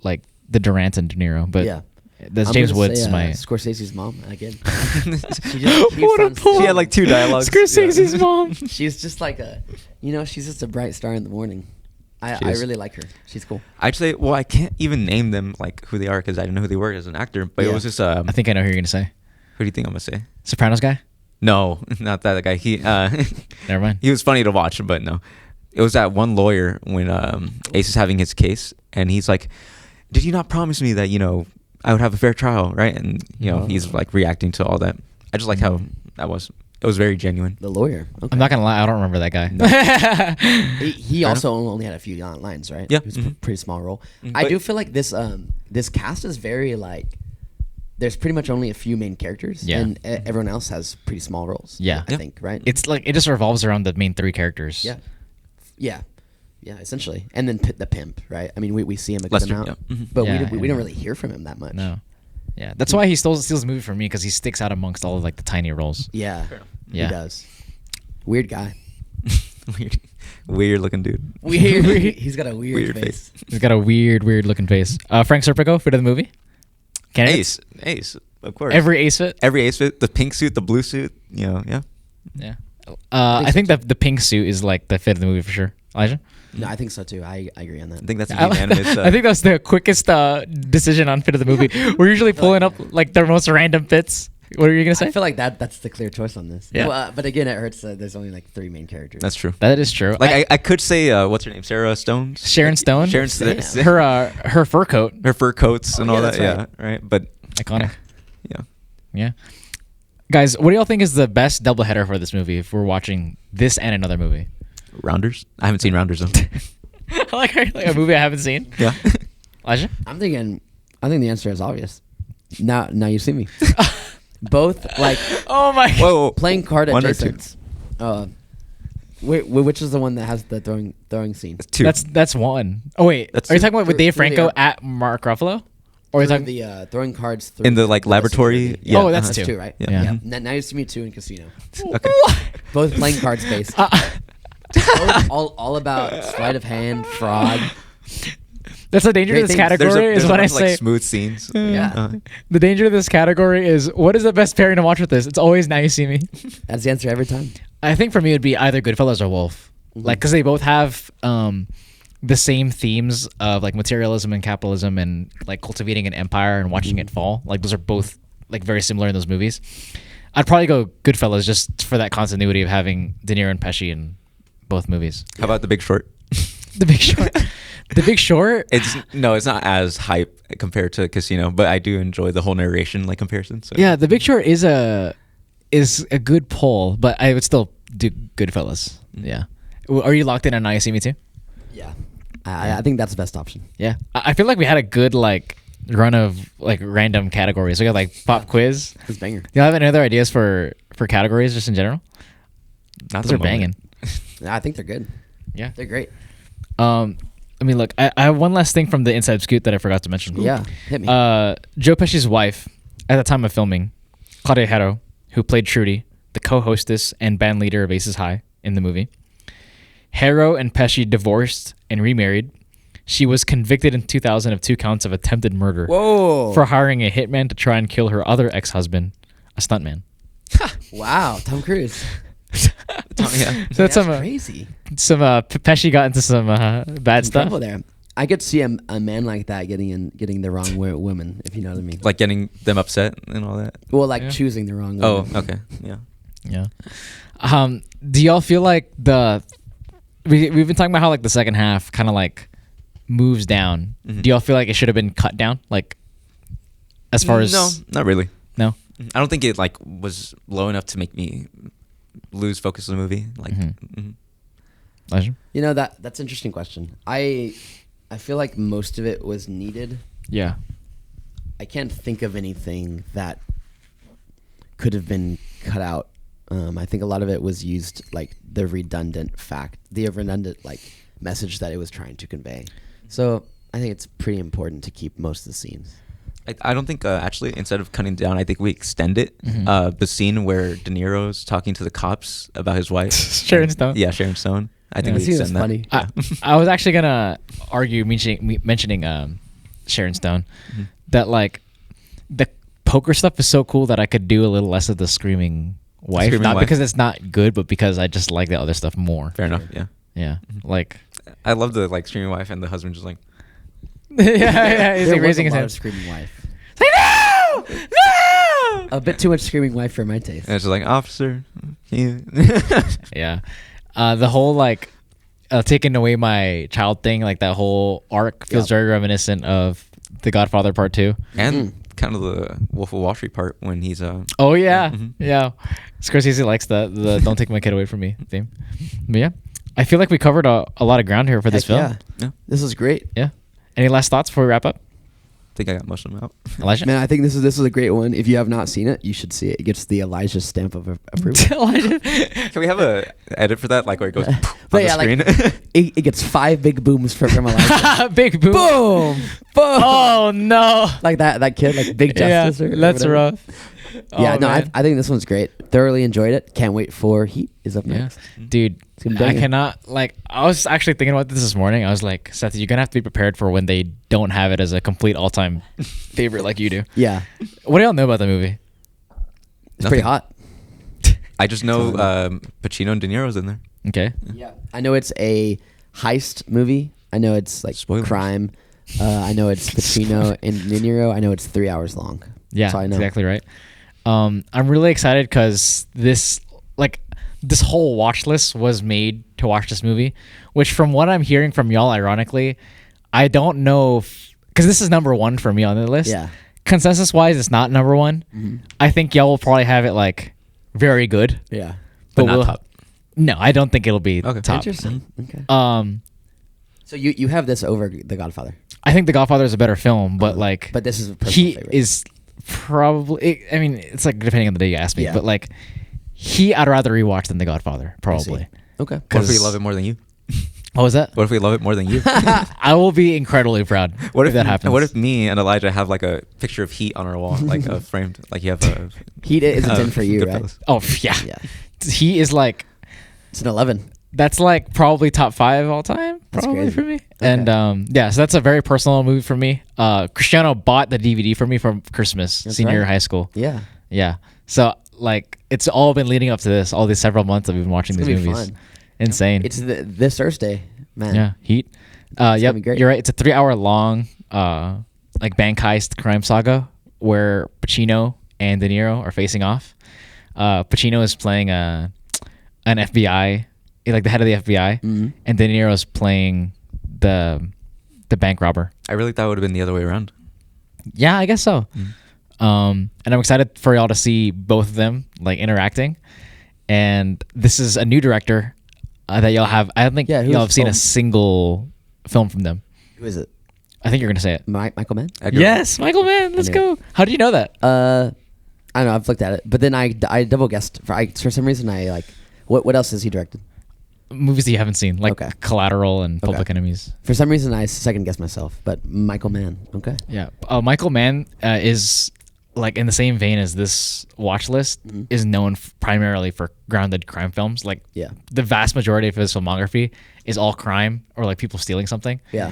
like the Durant and De Niro, but Yeah. that's I'm James gonna Woods. say, My Scorsese's mom again. What a pull. she had like 2 dialogues. Scorsese's mom. She's just like she's just a bright star in the morning. I She is. really like her. She's cool. I'd say, well, I can't even name them like who they are because I didn't know who they were as an actor. But Yeah. it was just I think I know who you're gonna say. who do you think I'm gonna say? Sopranos guy. No, not that guy. Never mind. He was funny to watch, but no. It was that one lawyer when Ace is having his case, and he's like, "Did you not promise me that I would have a fair trial, right?" And he's like reacting to all that. I just like how that was. It was very genuine. The lawyer. Okay. I'm not gonna lie. I don't remember that guy. No. He also only had a few lines, right? Yeah. It was a Mhm. pretty small role. Mhm. I But- do feel like this cast is very like. There's pretty much only a few main characters, Yeah. and everyone else has pretty small roles. Yeah. I Yeah. think, right? It's like it just revolves around the main 3 characters. Yeah, essentially, and then the pimp, right? I mean, we see him a good Lester, amount, yeah. Mhm. but Yeah, we don't really hear from him that much. No. Yeah, that's why he steals the movie from me because he sticks out amongst all of like the tiny roles. Yeah, Yeah. he does. Weird guy. Weird looking dude. Weird. He's got a weird face. He's got a weird looking face. Frank Serpico, fit of the movie. Candidates? Ace, of course. Every Ace fit. Every Ace fit. The pink suit, the blue suit. Yeah. Yeah. I think that the pink suit is like the fit of the movie for sure. Elijah. No, I think so too. I agree on that. I think that's a I, unanimous. I think that's the quickest decision on fit of the movie. We're usually pulling up like the most random fits. What are you gonna say? I feel like that's the clear choice on this. Yeah. Well, but again, it hurts that there's only like 3 main characters. That's true. That is true. Like I could say, what's her name? Sarah Stones. Sharon Stone. Sharon Damn. Stone. her fur coat. Her fur coats and Oh, all yeah, that. that's Yeah. Right. But Iconic. yeah. Yeah. Guys, what do y'all think is the best doubleheader for this movie if we're watching this and another movie? Rounders. I haven't seen Rounders though. like a movie I haven't seen. Yeah. Elijah? I think the answer is obvious. Now you see me. Both like Oh my god. Whoa. playing card One or two? adjacent. Which is the one that has the throwing scene? 2. That's one. Oh wait. That's are you two. talking about with Through- Dave through the Franco air. at Mark Ruffalo? Or are you Through talking the throwing cards through in the like laboratory. security. Yeah. Oh, that's That's two. 2, right? Yeah. Yeah. Mhm. Now you see me 2 in casino. Okay. Both playing cards based. Both all about sleight of hand, fraud. That's the danger of this category is when I say like smooth scenes. Yeah. The danger of this category is what is the best pairing to watch with this? It's always Now You See Me. That's the answer every time. I think for me it'd be either Goodfellas or Wolf, like because they both have the same themes of like materialism and capitalism and like cultivating an empire and watching it fall. Like those are both like very similar in those movies. I'd probably go Goodfellas just for that continuity of having De Niro and Pesci in both movies. How about The Big Short? The Big Short. The Big Short. It's not as hype compared to Casino, but I do enjoy the whole narration like comparison. So. Yeah, The Big Short is a good pull, but I would still do Goodfellas. Yeah. Are you locked in on Now You See Me too? Yeah. I think that's the best option. Yeah. I feel like we had a good like run of like random categories. We got like pop quiz. It's banger. Do you have any other ideas for categories just in general? Not Those are banging. I think they're good. Yeah. They're great. I mean, look, I have one last thing from the Inside Scoop that I forgot to mention. Yeah. Hit me. Joe Pesci's wife at the time of filming, Claudia Herro, who played Trudy, the co-hostess and band leader of Aces High in the movie. Herro and Pesci divorced and remarried. She was convicted in 2000 of 2 counts of attempted murder. Whoa. For hiring a hitman to try and kill her other ex-husband, a stuntman. Wow. Tom Cruise. Yeah. So that's crazy. Some Pesci got into some bad stuff. There. I could see a man like that getting the wrong woman, if you know what I mean. Like getting them upset and all that. Well, like choosing the wrong woman. Oh, okay. Yeah. Yeah. Do y'all feel like we've been talking about how like the second half kind of like moves down. Mm-hmm. Do y'all feel like it should have been cut down? Like as far as No, not really. No. I don't think it like was low enough to make me lose focus of the movie. Like, Elijah? You know that's an interesting question. I feel like most of it was needed. Yeah. I can't think of anything that could have been cut out. I think a lot of it was used like the redundant like message that it was trying to convey. So I think it's pretty important to keep most of the scenes. I don't think actually instead of cutting down, I think we extend it. The scene where De Niro's talking to the cops about his wife, Sharon Stone. Yeah, Sharon Stone. I think we extend that. Funny. I was actually gonna argue mentioning Sharon Stone that like the poker stuff is so cool that I could do a little less of the screaming wife, not because it's not good, but because I just like the other stuff more. Fair enough. Yeah. Yeah. Like I love the like screaming wife and the husband just like. yeah. He's like raising his hand. Screaming wife. Like, no! No! A bit too much screaming wife for my taste. And it's just like, officer. Yeah. The whole like taking away my child thing, like that whole arc feels very reminiscent of The Godfather Part 2. And kind of the Wolf of Wall Street part when he's Oh yeah. Yeah. Scorsese likes the don't take my kid away from me theme. But yeah. I feel like we covered a lot of ground here for this film. Yeah. This is great. Yeah. Any last thoughts before we wrap up? I think I got most of them out. Elijah? Man, I think this is a great one. If you have not seen it, you should see it. It gets the Elijah stamp of approval. Can we have a edit for that, like where it goes on But the screen? like, it gets 5 big booms from Elijah. Big boom. Boom! Boom! Oh no. Like that kid, like Big Justice. Yeah, or that's whatever. rough. Yeah, Oh, no, man. I think this one's great. Thoroughly enjoyed it. Can't wait for Heat is up Yeah. next. Dude, gonna be I banging. cannot, like, I was actually thinking about this morning. I was like, Seth, you're going to have to be prepared for when they don't have it as a complete all-time favorite like you do. Yeah, What do y'all know about the movie? it's pretty hot. I just know Pacino and De Niro's in there. Okay. Yeah, I know it's a heist movie. I know it's like Spoilers. crime. I know it's Pacino and De Niro. I know it's 3 hours long. Yeah, So I know. exactly right. I'm really excited because this whole watch list was made to watch this movie, which from what I'm hearing from y'all, ironically, I don't know because this is number 1 for me on the list. Yeah. Consensus wise, it's not number 1. I think y'all will probably have it like very good. Yeah. But not top. No, I don't think it'll be Okay. top. Interesting. Okay. So you have this over The Godfather, I think The Godfather is a better film, but like, but this is a personal he favorite. is probably. I mean, it's like depending on the day you ask me, Yeah. but like, I'd rather rewatch than The Godfather, probably. Okay. What if we love it more than you? What was that? What if we love it more than you? I will be incredibly proud What if that happens. What if me and Elijah have like a picture of Heat on our wall, like a framed, like you have a Heat is a 10 for you, right? Goodfellas. Oh yeah. Yeah. He is like It's an 11. That's like probably top 5 all time, probably for me. Okay. And so that's a very personal movie for me. Cristiano bought the DVD for me for Christmas, senior year of high school. Yeah. So like it's all been leading up to this, all these several months that we've been watching these movies. Fun. Insane. It's this Thursday, man. Yeah, Heat. Yep, you're right. It's a 3-hour long like bank heist crime saga where Pacino and De Niro are facing off. Pacino is playing an FBI, like the head of the FBI, and De Niro is playing the bank robber. I really thought it would have been the other way around. Yeah, I guess so. And I'm excited for y'all to see both of them like interacting. And this is a new director that y'all have. I don't think y'all have seen a single film from them. Who is it? I think you're gonna say it. Michael Mann. Yes, Michael Mann. Let's go. How did you know that? I don't know. I've looked at it, but then I double guessed. For some reason, I like. What else has he directed? Movies that you haven't seen, like Collateral and Public Enemies. For some reason, I second guessed myself, but Michael Mann. Okay. Yeah, Michael Mann is like in the same vein as this watch list is known primarily for grounded crime films. Like the vast majority of his filmography is all crime or like people stealing something. Yeah.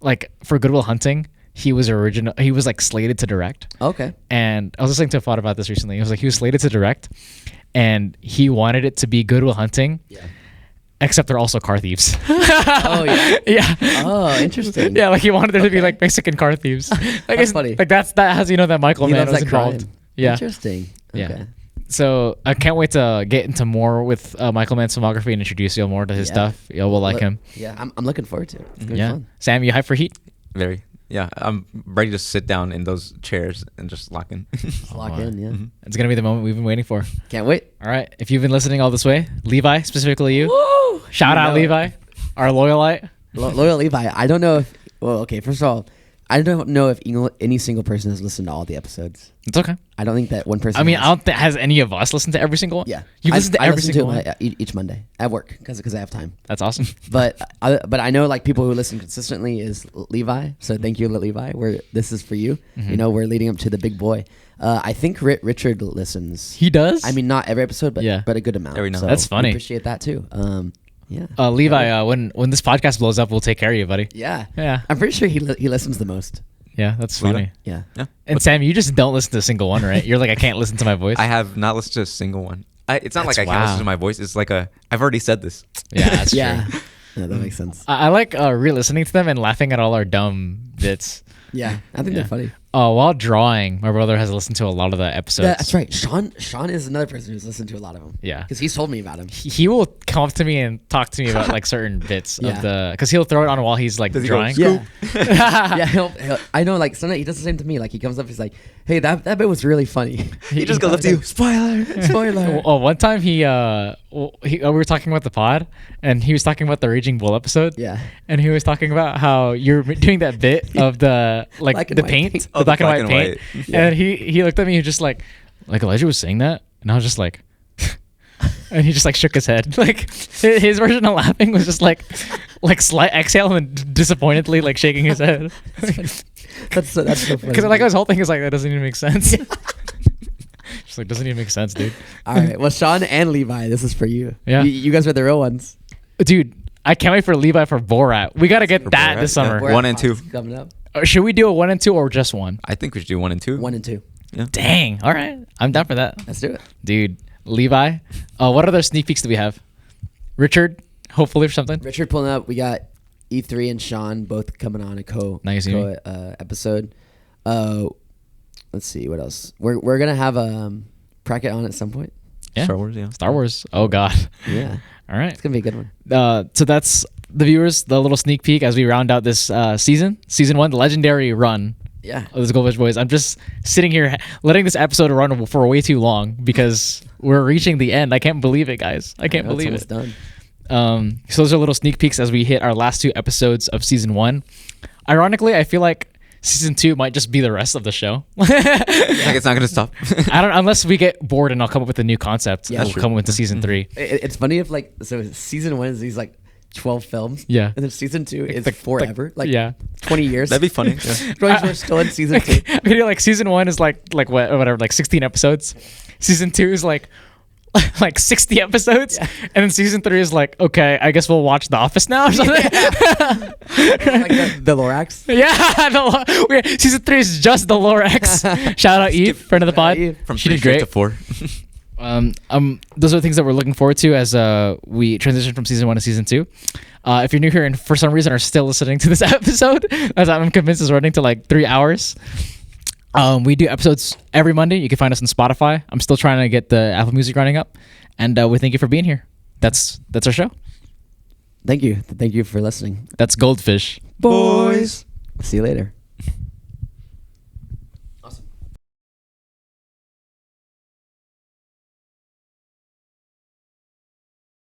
Like for Good Will Hunting, he was like slated to direct. Okay. And I was listening to a thought about this recently. It was like he was slated to direct, and he wanted it to be Good Will Hunting. Yeah. Except they're also car thieves. Oh yeah. Yeah. Oh, interesting. Yeah, like he wanted there to be like Mexican car thieves. Like that's funny. Like that has that Michael Mann was involved. Crime. Yeah. Interesting. Okay. Yeah. So I can't wait to get into more with Michael Mann's filmography and introduce you more to his stuff. We'll like him. Yeah, I'm looking forward to it. It's gonna be fun. Sam, you hyped for Heat? Very. Yeah, I'm ready to sit down in those chairs and just lock in. Lock in, yeah. It's going to be the moment we've been waiting for. Can't wait. All right. If you've been listening all this way, Levi, specifically you. Woo! Shout out, Levi, our loyalite. Loyal Levi. I don't know if... Well, okay, first of all, I don't know if any single person has listened to all the episodes. It's okay. I don't think that one person. I mean, has any of us listened to every single one? Yeah, you listened to every single one each Monday at work because I have time. That's awesome. But I know like people who listen consistently is Levi. So thank you, Levi. This is for you. You know, we're leading up to the big boy. I think Richard listens. He does. I mean, not every episode, but a good amount. Every now. So that's funny. We appreciate that too. Yeah. Levi, when this podcast blows up, we'll take care of you, buddy. Yeah. Yeah. I'm pretty sure he listens the most. Yeah, that's funny. Yeah. And Sam, you just don't listen to a single one, right? You're like, I can't listen to my voice. I have not listened to a single one. It's not like I can't listen to my voice. It's like I've already said this. Yeah, that's true. Yeah, that makes sense. I like re-listening to them and laughing at all our dumb bits. Yeah, I think they're funny. While drawing, my brother has listened to a lot of the episodes. Yeah, that's right. Sean is another person who's listened to a lot of them. Yeah, because he's told me about him. He will come up to me and talk to me about like certain bits of the, because he'll throw it on while he's like drawing. Yeah, yeah. I know. Like sometimes he does the same to me. Like he comes up, he's like, "Hey, that bit was really funny." He just goes up to you. Spoiler. One time we were talking about the pod, and he was talking about the Raging Bull episode. Yeah, and he was talking about how you're doing that bit of the like the paint. The black and white paint. Yeah. And he looked at me and just like Elijah was saying that, and I was just like and he just like shook his head. Like his version of laughing was just like slight exhale and disappointedly like shaking his head. That's so funny. Because like his whole thing is like that doesn't even make sense. Just like doesn't even make sense, dude. All right, well, Sean and Levi, this is for you. Yeah, you guys are the real ones, dude. I can't wait for Levi for Borat. We got to get that this summer. Yeah. 1 and 2 coming up. Should we do a 1 and 2 or just one? I think we should do 1 and 2. 1 and 2. Yeah. Dang. All right. I'm down for that. Let's do it. Dude, Levi. What other sneak peeks do we have? Richard, hopefully, or something. Richard pulling up. We got E3 and Sean both coming on a co episode. Let's see what else. We're gonna have Prackett on at some point. Yeah. Star Wars. Yeah. Star Wars. Oh God. Yeah. All right. It's gonna be a good one. So that's the viewers, the little sneak peek as we round out this season 1, the legendary run. Yeah. Of the Goldfish Boys. I'm just sitting here letting this episode run for way too long because we're reaching the end. I can't believe it, guys. I can't believe it's it. Done. So those are little sneak peeks as we hit our last 2 episodes of season 1. Ironically, I feel like season 2 might just be the rest of the show. Like it's not gonna stop. Unless we get bored and I'll come up with a new concept. Yeah, we'll come into season 3. It's funny if season 1 is these 12 films. Yeah. And then season 2 is forever. 20 years. That'd be funny. Yeah. We're still in season 2. Season 1 is like 16 episodes. Season 2 is like like 60 episodes, and then season 3 is like, okay, I guess we'll watch The Office now or something. Like the Lorax. Yeah, season 3 is just the Lorax. Shout out Eve, friend of the pod. From She 3 did great. to 4. Those are the things that we're looking forward to as we transition from season 1 to season 2. If you're new here and for some reason are still listening to this episode, as I'm convinced is running to like 3 hours, we do episodes every Monday. You can find us on Spotify. I'm still trying to get the Apple Music running up, and we thank you for being here. That's our show. Thank you for listening. That's Goldfish. Boys. See you later.